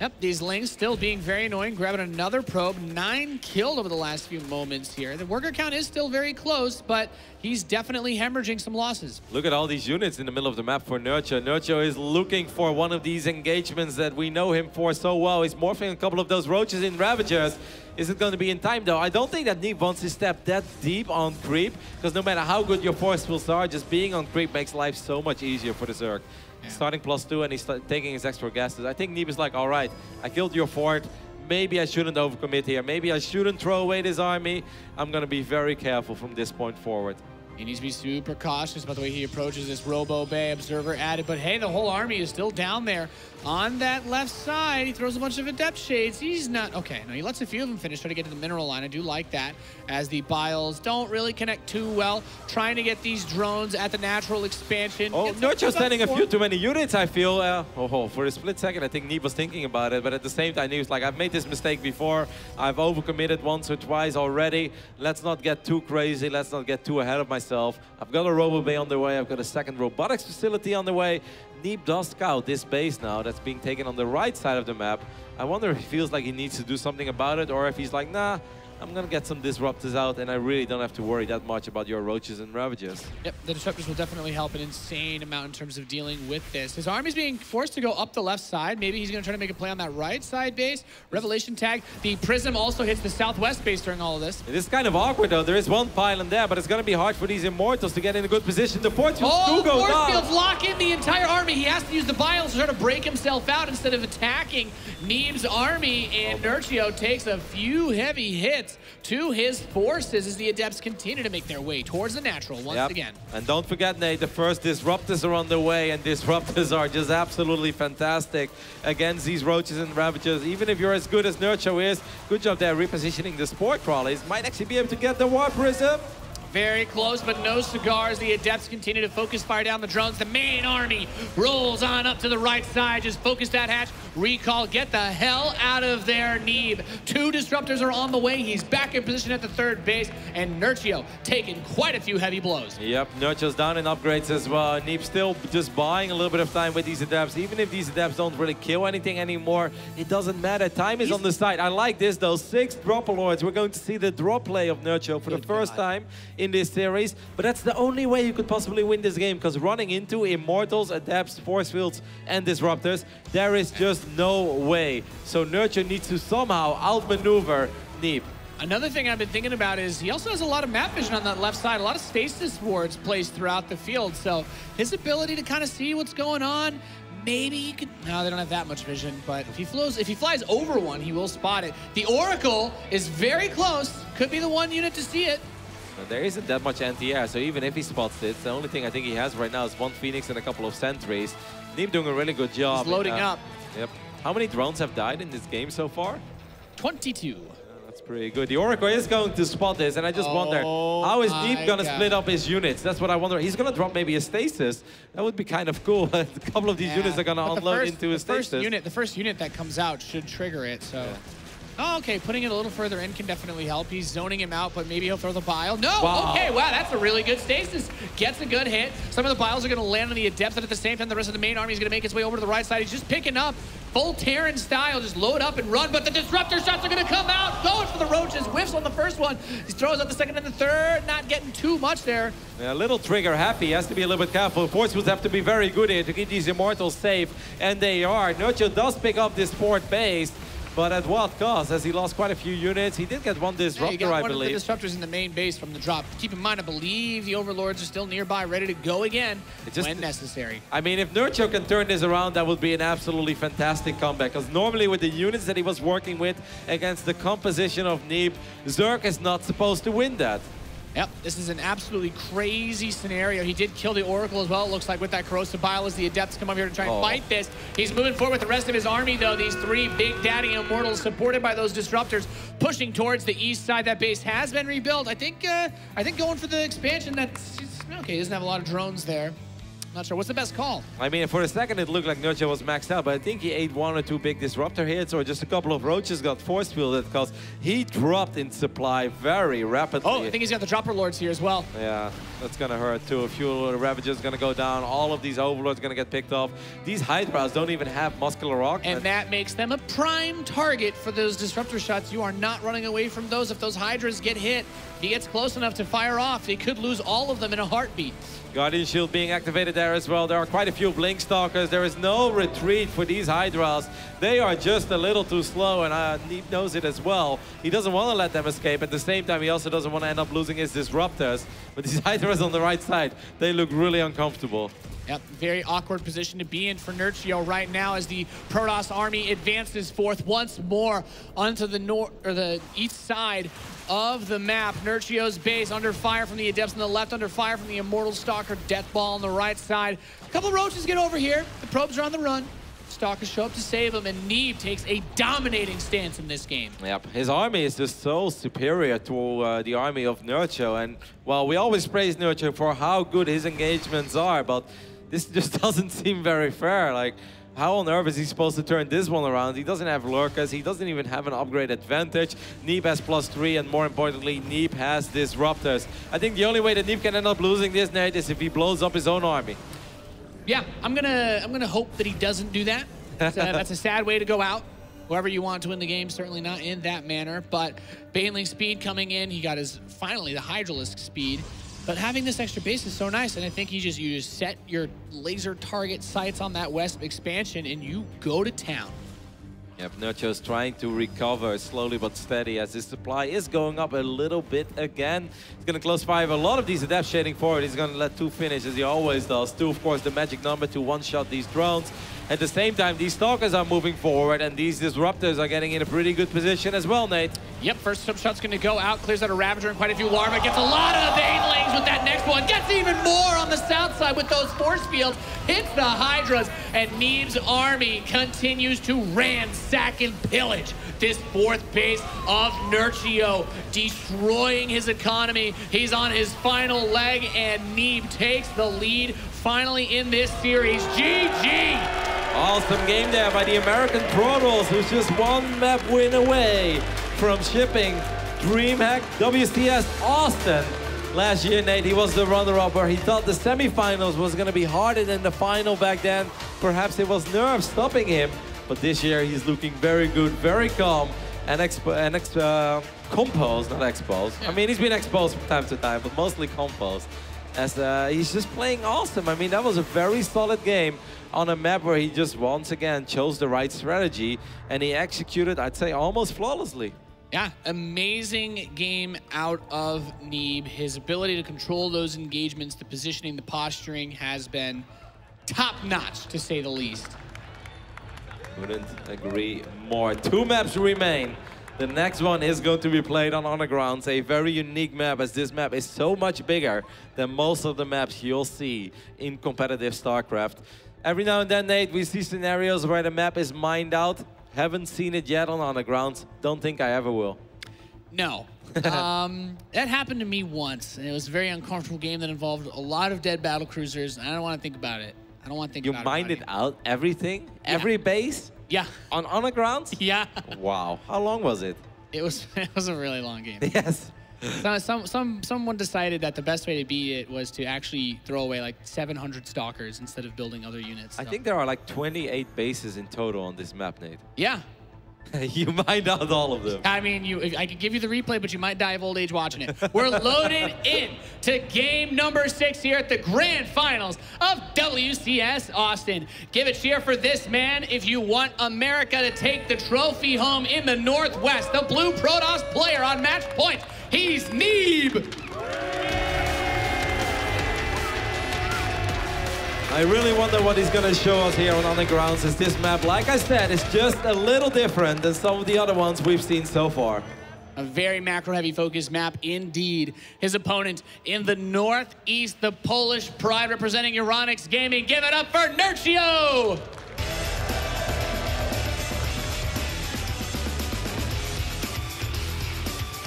Yep, these Lings still being very annoying, grabbing another probe. 9 killed over the last few moments here. The worker count is still very close, but he's definitely hemorrhaging some losses. Look at all these units in the middle of the map for Nerchio. Nerchio is looking for one of these engagements that we know him for so well. He's morphing a couple of those roaches in Ravagers. Is it going to be in time, though? I don't think that Neeb wants to step that deep on creep, because no matter how good your force fields are, just being on creep makes life so much easier for the Zerg. Yeah. Starting +2 and he's taking his extra gases. I think Neeb is like, all right, I killed your fort. Maybe I shouldn't overcommit here. Maybe I shouldn't throw away this army. I'm going to be very careful from this point forward. He needs to be super cautious about the way he approaches this Robo Bay Observer added. But hey, the whole army is still down there on that left side. He throws a bunch of Adept Shades. He's not... Okay, no, he lets a few of them finish, try to get to the mineral line. I do like that, as the Biles don't really connect too well. Trying to get these drones at the natural expansion. Oh, Nerchio sending a few too many units, I feel. For a split second, I think Neeb was thinking about it. But at the same time, he was like, I've made this mistake before. I've overcommitted once or twice already. Let's not get too crazy. Let's not get too ahead of myself. I've got a Robo Bay on the way. I've got a second robotics facility on the way. Neeb does scout this base now that's being taken on the right side of the map. I wonder if he feels like he needs to do something about it, or if he's like, nah, I'm going to get some disruptors out, and I really don't have to worry that much about your roaches and Ravagers. Yep, the disruptors will definitely help an insane amount in terms of dealing with this. His army's being forced to go up the left side. Maybe he's going to try to make a play on that right side base. Revelation tag. The Prism also hits the southwest base during all of this. It is kind of awkward, though. There is one pylon there, but it's going to be hard for these Immortals to get in a good position. The force fields do go down. Force fields lock in the entire army. He has to use the Biles to try to break himself out instead of attacking Neeb's army, and Nerchio takes a few heavy hits to his forces as the Adepts continue to make their way towards the natural once again. And don't forget, Nate, the first Disruptors are on the way, and Disruptors are just absolutely fantastic against these roaches and Ravagers. Even if you're as good as Nerchio is, good job there repositioning the Sport Crawlies. Might actually be able to get the War Prism. Very close, but no cigars. The Adepts continue to focus fire down the drones. The main army rolls on up to the right side. Just focus that hatch. recall. Get the hell out of there, Neeb. 2 disruptors are on the way. He's back in position at the third base, and Nerchio taking quite a few heavy blows. Yep, Nerchio's down in upgrades as well. Neeb still just buying a little bit of time with these adapts. Even if these adapts don't really kill anything anymore, it doesn't matter. Time is on the side. I like this though. 6 Dropalords. We're going to see the drop play of Nerchio for the first time in this series. But that's the only way you could possibly win this game, because running into Immortals, Adapts, Force Fields, and Disruptors, there is just no way. So Nerchio needs to somehow outmaneuver Neeb. Another thing I've been thinking about is he also has a lot of map vision on that left side, a lot of stasis wards placed throughout the field. So his ability to kind of see what's going on, maybe he could, no, they don't have that much vision, but if he flies over one, he will spot it. The Oracle is very close, could be the one unit to see it. There isn't that much anti-air, so even if he spots it, the only thing I think he has right now is 1 Phoenix and a couple of sentries. Neeb doing a really good job. He's loading up. Yep. How many drones have died in this game so far? 22. That's pretty good. The Oracle is going to spot this, and I just wonder, how is Neeb going to split up his units? That's what I wonder. He's going to drop maybe a stasis. That would be kind of cool. A couple of these units are going to unload into a stasis. The first unit that comes out should trigger it, so... Yeah. Oh, okay, putting it a little further in can definitely help. He's zoning him out, but maybe he'll throw the bile. No! Wow. Okay, wow, that's a really good stasis. Gets a good hit. Some of the biles are going to land on the Adepts, and at the same time, the rest of the main army is going to make its way over to the right side. He's just picking up full Terran style, just load up and run, but the Disruptor shots are going to come out. Going for the Roaches, whiffs on the first one. He throws out the second and the third, not getting too much there. Yeah, a little trigger happy, has to be a little bit careful. Force Fields have to be very good here to keep these Immortals safe, and they are. Nerchio does pick up this 4th base, but at what cost? As he lost quite a few units. He did get 1 Disruptor, I believe. One of the Disruptors in the main base from the drop. Keep in mind, I believe the Overlords are still nearby, ready to go again when necessary. I mean, if Nerchio can turn this around, that would be an absolutely fantastic comeback. Because normally with the units that he was working with against the composition of Neeb, Zerg is not supposed to win that. Yep, this is an absolutely crazy scenario. He did kill the Oracle as well, it looks like, with that Corrosive Bile as the Adepts come up here to try and fight this. He's moving forward with the rest of his army, though. These 3 Big Daddy Immortals, supported by those Disruptors, pushing towards the east side. That base has been rebuilt. I think going for the expansion, that's... Okay, he doesn't have a lot of drones there. Not sure. What's the best call? I mean, for a second, it looked like Nerchio was maxed out, but I think he ate 1 or 2 big Disruptor hits, or just a couple of Roaches got force fielded, because he dropped in supply very rapidly. Oh, I think he's got the Dropper Lords here as well. Yeah, that's going to hurt, too. A few Ravagers going to go down. All of these Overlords going to get picked off. These Hydras don't even have Muscular Rock. And that makes them a prime target for those Disruptor shots. You are not running away from those. If those Hydras get hit, he gets close enough to fire off. He could lose all of them in a heartbeat. Guardian Shield being activated there as well. There are quite a few Blink Stalkers. There is no retreat for these Hydras. They are just a little too slow, and Neeb knows it as well. He doesn't want to let them escape. At the same time, he also doesn't want to end up losing his Disruptors. But these Hydras on the right side, they look really uncomfortable. Yep, very awkward position to be in for Nerchio right now as the Protoss army advances forth once more onto the the east side of the map. Nerchio's base under fire from the Adepts on the left, under fire from the Immortal Stalker, Death Ball on the right side. A couple of Roaches get over here. The probes are on the run. Stalkers show up to save him, and Neeb takes a dominating stance in this game. Yep, his army is just so superior to the army of Nerchio, and well, we always praise Nerchio for how good his engagements are, but this just doesn't seem very fair. Like, how on earth is he supposed to turn this one around? He doesn't have Lurkers. He doesn't even have an upgrade advantage. Neeb has +3, and more importantly, Neeb has Disruptors. I think the only way that Neeb can end up losing this, Nate, is if he blows up his own army. Yeah, I'm gonna hope that he doesn't do that. That's a sad way to go out. Whoever you want to win the game, certainly not in that manner. But Baneling speed coming in. He got his, finally, the Hydralisk speed. But having this extra base is so nice, and I think you just set your laser target sights on that west expansion, and you go to town. Yep, Nerchio's trying to recover slowly but steady as his supply is going up a little bit again. He's going to close fire a lot of these Adepts shading forward. He's going to let 2 finish, as he always does. 2, of course, the magic number to one-shot these drones. At the same time, these Stalkers are moving forward, and these Disruptors are getting in a pretty good position as well, Nate. Yep, first shot's going to go out, clears out a Ravager and quite a few Larvae, gets a lot of Banelings with that next one, gets even more on the south side with those force fields, hits the Hydras, and Neeb's army continues to ransack and pillage this 4th base of Nerchio, destroying his economy. He's on his final leg, and Neeb takes the lead finally in this series. GG! Awesome game there by the American Protos, who's just one map win away from shipping DreamHack WCS Austin. Last year, Nate, he was the runner-up where he thought the semifinals was going to be harder than the final back then. Perhaps it was nerves stopping him, but this year he's looking very good, very calm, and composed, not exposed. I mean, he's been exposed from time to time, but mostly composed. As he's just playing awesome. I mean, that was a very solid game on a map where he just once again chose the right strategy, and he executed, I'd say, almost flawlessly. Yeah, amazing game out of Neeb. His ability to control those engagements, the positioning, the posturing has been top-notch, to say the least. Couldn't agree more. 2 maps remain. The next one is going to be played on Undergrounds, a very unique map, as this map is so much bigger than most of the maps you'll see in competitive StarCraft. Every now and then, Nate, we see scenarios where the map is mined out. Haven't seen it yet on Undergrounds. Don't think I ever will. No. That happened to me once, and it was a very uncomfortable game that involved a lot of dead battle cruisers, and I don't want to think about it. I don't want to think about it. You mined it out, everything? Yeah. Every base? Yeah. On Undergrounds? Yeah. Wow. How long was it? It was a really long game. Yes. Someone decided that the best way to beat it was to actually throw away like 700 stalkers instead of building other units. So. I think there are like 28 bases in total on this map, Nate. Yeah. You mined out all of them. I mean, I could give you the replay, but you might die of old age watching it. We're loaded in to game number 6 here at the grand finals of WCS Austin. Give a cheer for this man if you want America to take the trophy home in the Northwest. The blue Protos player on match point. He's Neeb. I really wonder what he's going to show us here on Undergrounds, as this map, like I said, is just a little different than some of the other ones we've seen so far. A very macro-heavy focused map indeed. His opponent in the Northeast, the Polish pride representing Euronics Gaming. Give it up for Nerchio!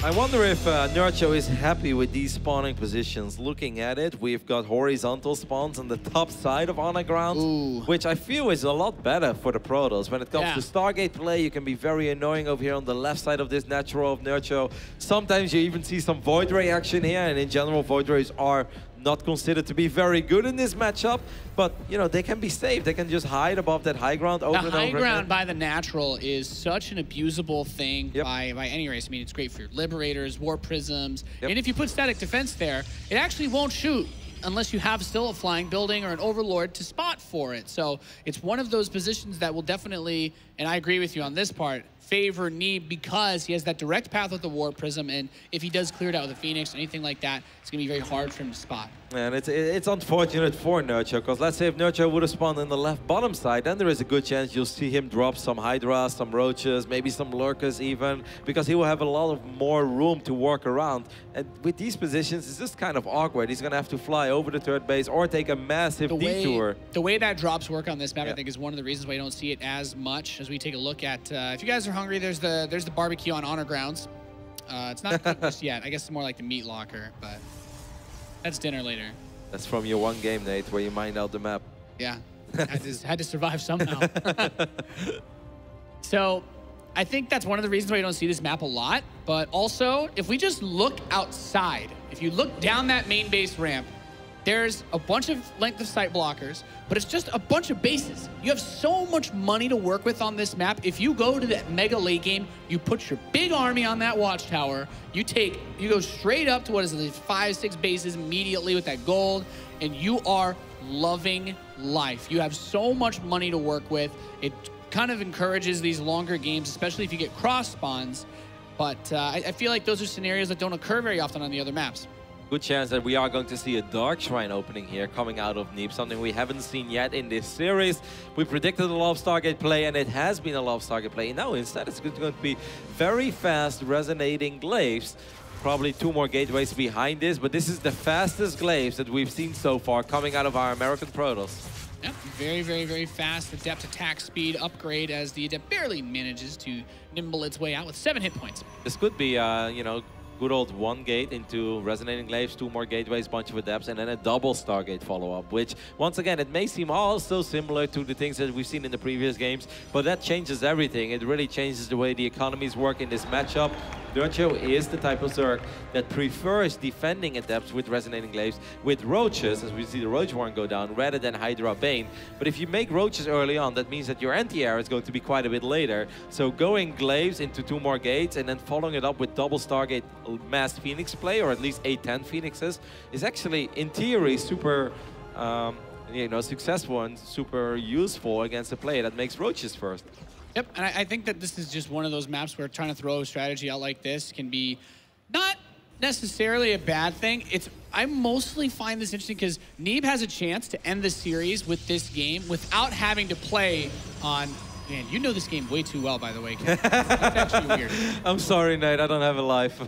I wonder if Nerchio is happy with these spawning positions. Looking at it, we've got horizontal spawns on the top side of Underground, which I feel is a lot better for the Protos. When it comes to Stargate play, you can be very annoying over here on the left side of this natural of Nerchio. Sometimes you even see some Void Ray action here, and in general, Void Rays are not considered to be very good in this matchup, but you know, they can be safe. They can just hide above that high ground over and over again. The high ground by the natural is such an abusable thing by any race. I mean, it's great for your Liberators, War Prisms, and if you put static defense there, it actually won't shoot unless you have still a flying building or an Overlord to spot for it. So it's one of those positions that will definitely, and I agree with you on this part, favor Neeb because he has that direct path with the War Prism, and if he does clear it out with a Phoenix or anything like that, it's going to be very hard for him to spot. And it's unfortunate for Nerchio, because let's say if Nerchio would have spawned in the left bottom side, then there is a good chance you'll see him drop some Hydras, some Roaches, maybe some Lurkers even, because he will have a lot of more room to work around. And with these positions, it's just kind of awkward. He's going to have to fly over the third base or take a massive detour. The way that drops work on this map, I think, is one of the reasons why you don't see it as much as we take a look at. If you guys are hungry, there's the barbecue on Honor Grounds. It's not cooked just yet. I guess it's more like the meat locker, but that's dinner later. That's from your one game, Nate, where you mined out the map. Yeah, had to survive somehow. So I think that's one of the reasons why you don't see this map a lot. But also, if we just look outside, if you look down that main base ramp, there's a bunch of length of sight blockers, but it's just a bunch of bases. You have so much money to work with on this map. If you go to that mega late game, you put your big army on that watchtower, you go straight up to what is it, 5-6 bases immediately with that gold, and you are loving life. You have so much money to work with. It kind of encourages these longer games, especially if you get cross spawns. But I feel like those are scenarios that don't occur very often on the other maps. Good chance that we are going to see a Dark Shrine opening here coming out of Neeb, something we haven't seen yet in this series. We predicted a lot of Stargate play, and it has been a lot of Stargate play. Now instead it's going to be very fast resonating glaives. Probably 2 more gateways behind this, but this is the fastest glaives that we've seen so far coming out of our American Protos. Yep, very, very, very fast. Adept attack speed upgrade as the Adept barely manages to nimble its way out with 7 hit points. This could be, you know, good old 1 gate into Resonating Glaives, 2 more gateways, bunch of adepts, and then a double Stargate follow-up, which, once again, it may seem all so similar to the things that we've seen in the previous games, but that changes everything. It really changes the way the economies work in this matchup. Nerchio is the type of Zerg that prefers defending adepts with Resonating Glaives, with Roaches, as we see the Roach Warren go down, rather than Hydra Bane. But if you make Roaches early on, that means that your anti-air is going to be quite a bit later. So going Glaives into 2 more gates and then following it up with double Stargate mass Phoenix play, or at least 8-10 Phoenixes, is actually, in theory, super you know, successful and super useful against a player that makes Roaches first. Yep, and I think that this is just one of those maps where trying to throw a strategy out like this can be not necessarily a bad thing. I mostly find this interesting because Neeb has a chance to end the series with this game without having to play on... Man, you know this game way too well, by the way. That's actually weird. I'm sorry, Nate. I don't have a life.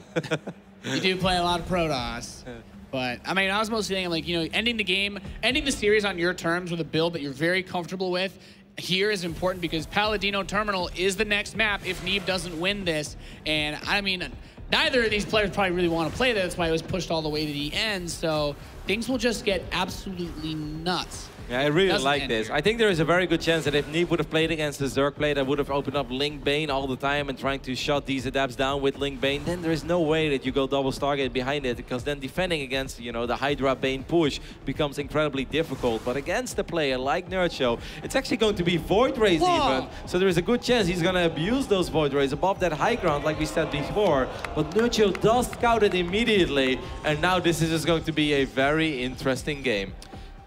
You do play a lot of Protos. But, I mean, I was mostly thinking, like, you know, ending the game, ending the series on your terms with a build that you're very comfortable with here is important because Paladino Terminal is the next map if Neeb doesn't win this. And, I mean, neither of these players probably really want to play that. That's why it was pushed all the way to the end. So things will just get absolutely nuts. Yeah, I really like this. I think there is a very good chance that if Neeb would have played against the Zerg play that would have opened up Link Bane all the time and trying to shut these adapts down with Link Bane, then there is no way that you go double Stargate behind it, because then defending against, you know, the Hydra Bane push becomes incredibly difficult. But against a player like Nerchio, it's actually going to be Void Rays even. So there is a good chance he's going to abuse those Void Rays above that high ground like we said before. But Nerchio does scout it immediately, and now this is just going to be a very interesting game.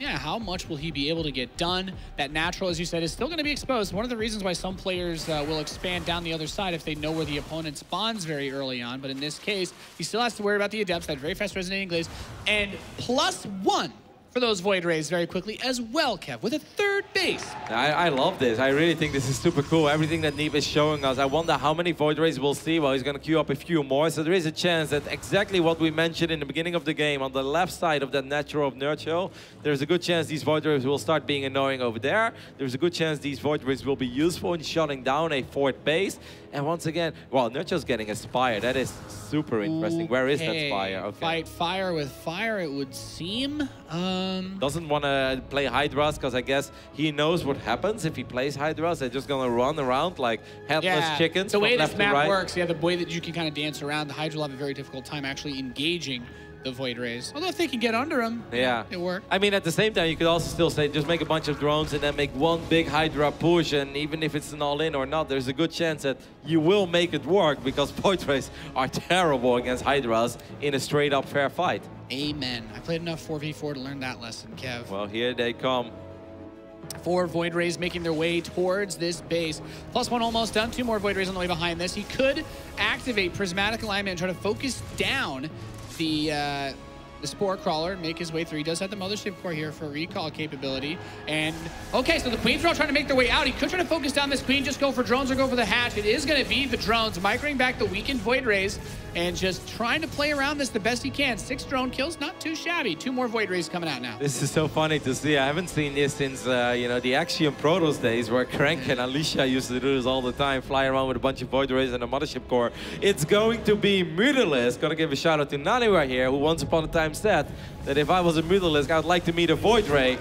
Yeah, how much will he be able to get done? That natural, as you said, is still going to be exposed. One of the reasons why some players will expand down the other side if they know where the opponent spawns very early on. But in this case, he still has to worry about the adepts, that very fast Resonating Glaives, and +1 for those Void Rays very quickly as well, Kev, with a 3rd base. I love this. I really think this is super cool. Everything that Neeb is showing us. I wonder how many Void Rays we'll see. Well, he's going to queue up a few more. So there is a chance that exactly what we mentioned in the beginning of the game, on the left side of that natural of Nerchio, there's a good chance these Void Rays will start being annoying over there. There's a good chance these Void Rays will be useful in shutting down a 4th base. And once again, well, Nerchio's getting a Spire. That is super interesting. Where is that Spire? Okay. Fight fire with fire, it would seem. Doesn't want to play Hydras because I guess he knows what happens if he plays Hydras. They're just going to run around like headless chickens. The way this map right. works, yeah, the way that you can kind of dance around, the Hydra will have a very difficult time actually engaging the Void Rays. Although if they can get under them, yeah, it works. I mean, at the same time, you could also still say just make a bunch of drones and then make one big Hydra push, and even if it's an all-in or not, there's a good chance that you will make it work because Void Rays are terrible against Hydras in a straight-up fair fight. Amen. I played enough 4v4 to learn that lesson, Kev. Well, here they come. 4 Void Rays making their way towards this base. +1 almost done. 2 more Void Rays on the way behind this. He could activate Prismatic Alignment and try to focus down the Spore Crawler, make his way through. He does have the Mothership Core here for recall capability. And, okay, so the Queens are all trying to make their way out. He could try to focus down this Queen, just go for drones or go for the hatch. It is going to be the drones, microing back the weakened Void Rays and just trying to play around this the best he can. 6 drone kills, not too shabby. 2 more Void Rays coming out now. This is so funny to see. I haven't seen this since, you know, the Axiom Protos days where Crank and Alicia used to do this all the time, fly around with a bunch of Void Rays and a Mothership Core. It's going to be Mutalisk. Gotta give a shout out to Naniwa here, who once upon a time said that if I was a Mutalisk, I would like to meet a Void Ray,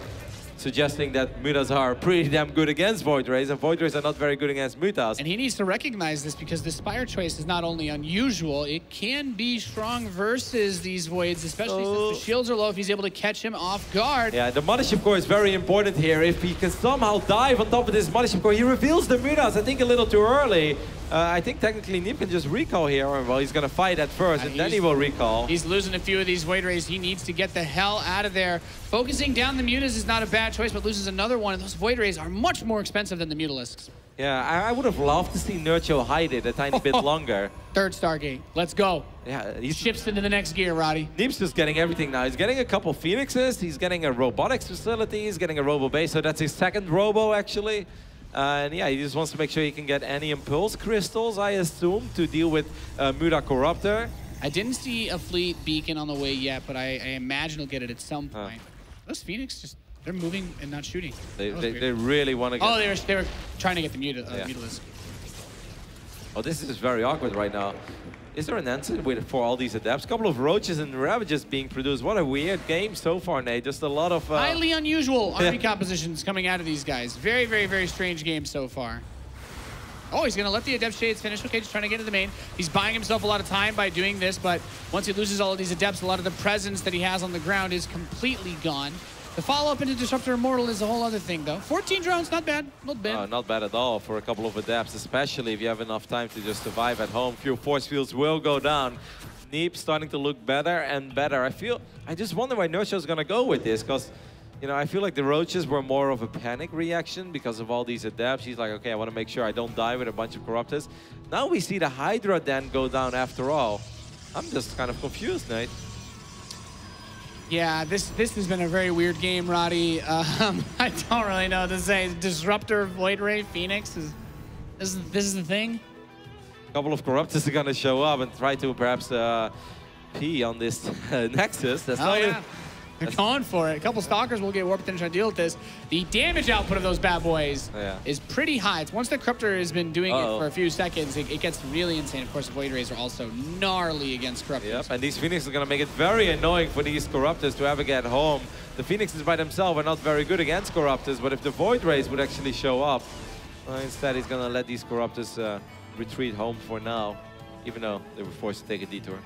suggesting that Mutas are pretty damn good against Void Rays, and Void Rays are not very good against Mutas. And he needs to recognize this because the Spire choice is not only unusual, it can be strong versus these Voids, especially since the shields are low, if he's able to catch him off guard. Yeah, the Mothership Core is very important here. If he can somehow dive on top of this Mothership Core, he reveals the Mutas, I think a little too early. I think technically Neeb can just recall here. Well, he's going to fight at first, and then he will recall. He's losing a few of these Void Rays. He needs to get the hell out of there. Focusing down the Mutas is not a bad choice, but loses another one. And those Void Rays are much more expensive than the Mutalisks. Yeah, I would have loved to see Nerchio hide it a tiny bit longer. 3rd Stargate. Let's go. Yeah, he shifts into the next gear, Roddy. Neeb's just getting everything now. He's getting a couple Phoenixes. He's getting a robotics facility. He's getting a robo base. So that's his 2nd robo, actually. And yeah, he just wants to make sure he can get any impulse crystals, I assume, to deal with Muta Corruptor. I didn't see a fleet beacon on the way yet, but I imagine he'll get it at some point. Those Phoenix just, they're moving and not shooting. They really want to get... Oh, they were trying to get the Mutalisk. Oh, this is very awkward right now. Is there an answer for all these adepts? A couple of roaches and ravages being produced. What a weird game so far, Nate. Just a lot of... highly unusual army compositions coming out of these guys. Very, very, very strange game so far. Oh, he's going to let the Adept Shades finish. Okay, just trying to get into the main. He's buying himself a lot of time by doing this, but once he loses all of these Adepts, a lot of the presence that he has on the ground is completely gone. The follow-up into Disruptor Immortal is a whole other thing, though. 14 drones, not bad. Not bad. Not bad at all for a couple of Adepts, especially if you have enough time to just survive at home. Few force fields will go down. Neeb starting to look better and better. I just wonder why Nerchio is going to go with this, because you know, I feel like the roaches were more of a panic reaction because of all these adepts. He's like, okay, I want to make sure I don't die with a bunch of corruptors. Now we see the Hydra then go down after all. I'm just kind of confused, Nate. Yeah, this has been a very weird game, Roddy. I don't really know what to say. Disruptor, Void Ray, Phoenix, this is the thing? A couple of corruptors are going to show up and try to perhaps pee on this Nexus. That's They're going for it. A couple Stalkers will get warped in and try to deal with this. The damage output of those bad boys is pretty high. It's once the Corruptor has been doing it for a few seconds, it gets really insane. Of course, the Void Rays are also gnarly against Corruptors. Yep, and these Phoenixes are going to make it very annoying for these Corruptors to ever get home. The Phoenixes by themselves are not very good against Corruptors, but if the Void Rays would actually show up, instead he's going to let these Corruptors retreat home for now, even though they were forced to take a detour.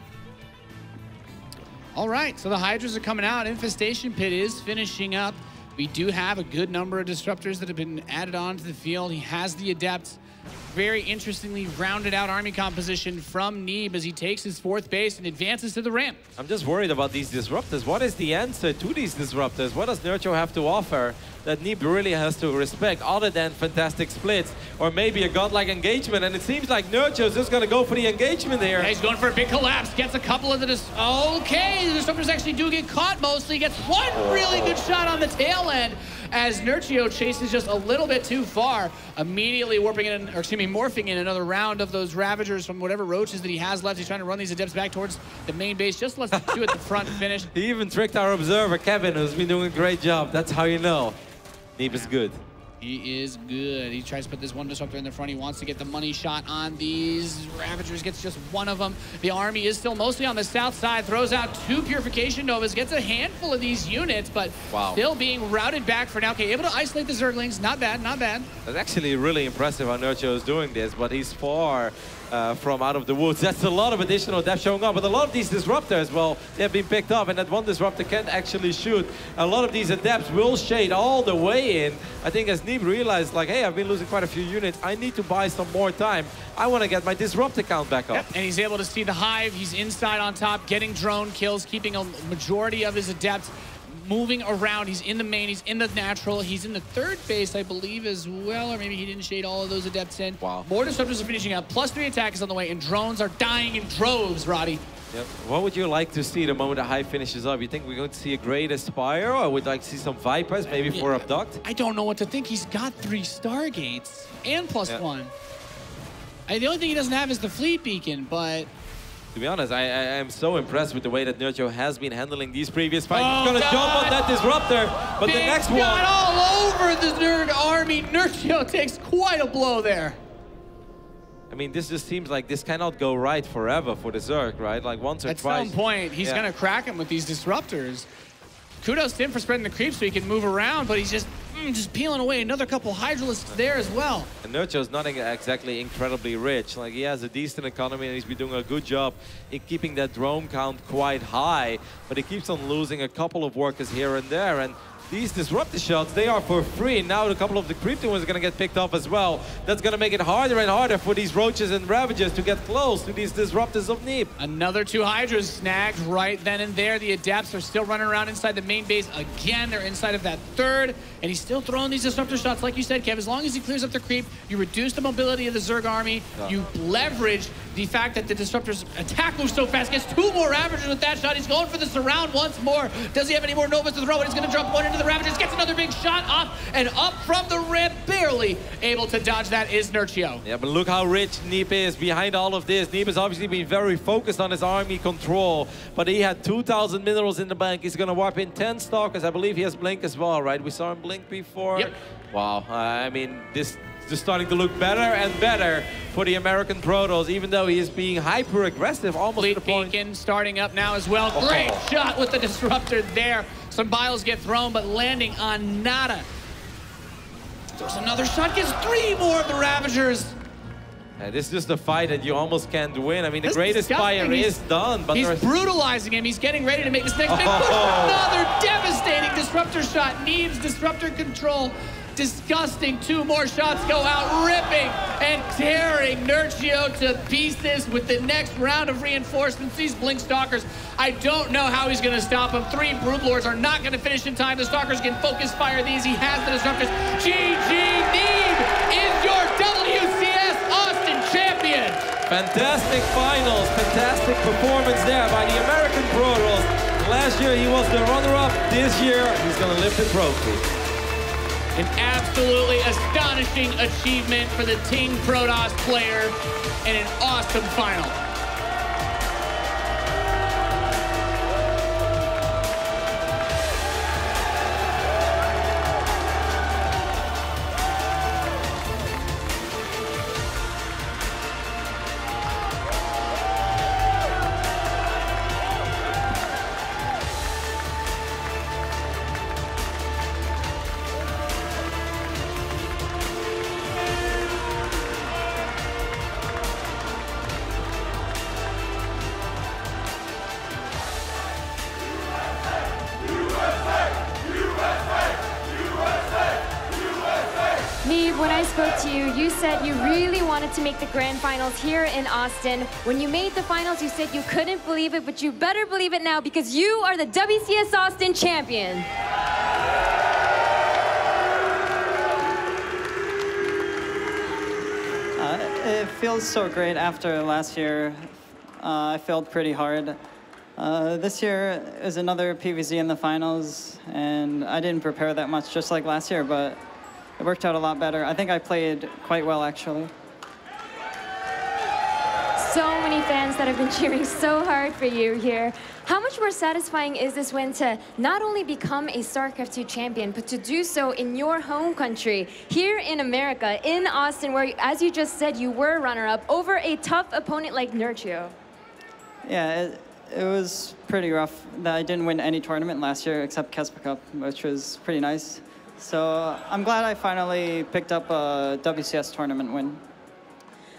All right, so the Hydras are coming out. Infestation Pit is finishing up. We do have a good number of Disruptors that have been added on to the field. He has the Adepts. Very interestingly rounded out army composition from Neeb as he takes his 4th base and advances to the ramp. I'm just worried about these Disruptors. What is the answer to these Disruptors? What does Nerchio have to offer that Neeb really has to respect other than fantastic splits or maybe a godlike engagement? And it seems like Nerchio is just going to go for the engagement here. Yeah, he's going for a big collapse. Gets a couple of the Okay, the Disruptors actually do get caught mostly. Gets one really good shot on the tail end as Nerchio chases just a little bit too far. Immediately warping in, or excuse me, morphing in another round of those Ravagers from whatever roaches that he has left. He's trying to run these Adepts back towards the main base. Just lets the 2 at the front finish. He even tricked our observer, Kevin, who's been doing a great job. That's how you know Neeb is good. He is good. He tries to put this one Disruptor in the front. He wants to get the money shot on these Ravagers. Gets just one of them. The army is still mostly on the south side. Throws out 2 Purification Novas. Gets a handful of these units, but still being routed back for now. Okay, able to isolate the Zerglings. Not bad, not bad. That's actually really impressive how Nerchio is doing this, but he's far from out of the woods. That's a lot of additional depth showing up, but a lot of these Disruptors, well, they've been picked up, and that one Disruptor can't actually shoot. A lot of these Adepts will shade all the way in. I think as Neeb realized, like, hey, I've been losing quite a few units. I need to buy some more time. I want to get my Disruptor count back up. Yep. And he's able to see the Hive. He's inside on top, getting drone kills, keeping a majority of his Adepts moving around. He's in the main, he's in the natural, he's in the 3rd base, I believe, as well, or maybe he didn't shade all of those Adepts in. Wow. More Disruptors are finishing up, +3 attack is on the way, and drones are dying in droves, Roddy. Yep. What would you like to see the moment the Hive finishes up? You think we're going to see a great Aspire, or would like to see some Vipers, maybe for Abduct? I don't know what to think. He's got 3 Stargates and +1. The only thing he doesn't have is the Fleet Beacon, but... To be honest, I am so impressed with the way that Nerchio has been handling these previous fights. He's going to jump on that Disruptor, but the next one... all over the Zerg army. Nerchio takes quite a blow there. I mean, this just seems like this cannot go right forever for the Zerg, right? Like once or twice. At some point, he's going to crack him with these Disruptors. Kudos to him for spreading the creep so he can move around, but he's just peeling away another couple Hydralisks there as well. And Nerchio's not exactly incredibly rich. Like, he has a decent economy and he's been doing a good job in keeping that drone count quite high, but he keeps on losing a couple of workers here and there. And these Disruptor shots, they are for free. Now a couple of the Creeping ones are going to get picked up as well. That's going to make it harder and harder for these Roaches and Ravagers to get close to these Disruptors of Neeb. Another 2 Hydras snagged right then and there. The Adepts are still running around inside the main base. Again, they're inside of that 3rd, and he's still throwing these Disruptor shots. Like you said, Kev, as long as he clears up the creep, you reduce the mobility of the Zerg army, you leverage the fact that the Disruptor's attack moves so fast. Gets 2 more Ravagers with that shot. He's going for the surround once more. Does he have any more Novas to throw? And he's going to drop one into the Ravagers. Gets another big shot off and up from the ramp. Barely able to dodge that is Nerchio. Yeah, but look how rich Neeb is behind all of this. Neeb has obviously been very focused on his army control, but he had 2,000 minerals in the bank. He's going to warp in 10 Stalkers. I believe he has Blink as well, right? We saw him Blink before. Yep. Wow. I mean, this just starting to look better and better for the American Protos, even though he is being hyper-aggressive, almost to the point. Beacon starting up now as well. Great shot with the disruptor there. Some biles get thrown, but landing on nada. There's another shot, gets 3 more of the Ravagers. This is just a fight that you almost can't win. I mean, the greatest fire is done, but he's brutalizing him. He's getting ready to make this next big push. Another devastating disruptor shot. Neeb's disruptor control. Disgusting. 2 more shots go out, ripping and tearing Nerchio to pieces with the next round of reinforcements. These Blink Stalkers, I don't know how he's going to stop them. 3 Broodlords are not going to finish in time. The Stalkers can focus fire these. He has the disruptors. GG, Neeb is your WCS Austin champion. Fantastic finals, fantastic performance there by the American Protos. Last year he was the runner-up. This year he's going to lift the trophy. An absolutely astonishing achievement for the Team Protos player and an awesome final. Neeb, when I spoke to you, you said you really wanted to make the grand finals here in Austin. When you made the finals, you said you couldn't believe it, but you better believe it now because you are the WCS Austin champion. It feels so great after last year. I failed pretty hard. This year is another PVZ in the finals, and I didn't prepare that much, just like last year, but it worked out a lot better. I think I played quite well, actually. So many fans that have been cheering so hard for you here. How much more satisfying is this win to not only become a StarCraft 2 champion, but to do so in your home country, here in America, in Austin, where, as you just said, you were runner-up over a tough opponent like Nerchio? Yeah, it was pretty rough that I didn't win any tournament last year except Kespa Cup, which was pretty nice. So I'm glad I finally picked up a WCS tournament win.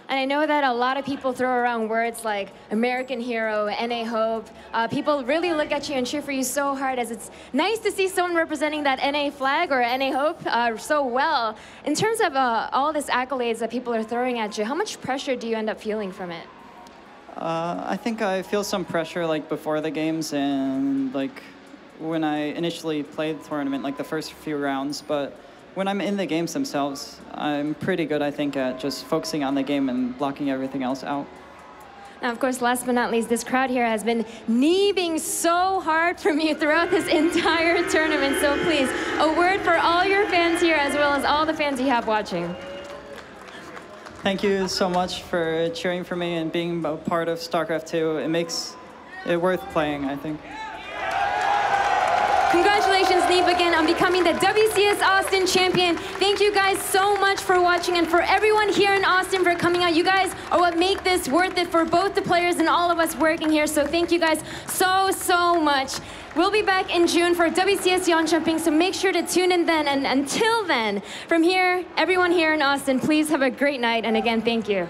And I know that a lot of people throw around words like American hero, NA hope. People really look at you and cheer for you so hard, as it's nice to see someone representing that NA flag or NA hope so well. In terms of all this accolades that people are throwing at you, how much pressure do you end up feeling from it? I think I feel some pressure like before the games and like when I initially played the tournament, like the first few rounds, but when I'm in the games themselves, I'm pretty good, I think, at just focusing on the game and blocking everything else out. Now, of course, last but not least, this crowd here has been neebing so hard from you throughout this entire tournament. So please, a word for all your fans here as well as all the fans you have watching. Thank you so much for cheering for me and being a part of StarCraft 2. It makes it worth playing, I think. Congratulations, Neeb, again on becoming the WCS Austin champion. Thank you guys so much for watching, and for everyone here in Austin for coming out. You guys are what make this worth it for both the players and all of us working here, so thank you guys so much. We'll be back in June for WCS Yon Jumping, so make sure to tune in then. And until then, from here, everyone here in Austin, please have a great night, and again, thank you.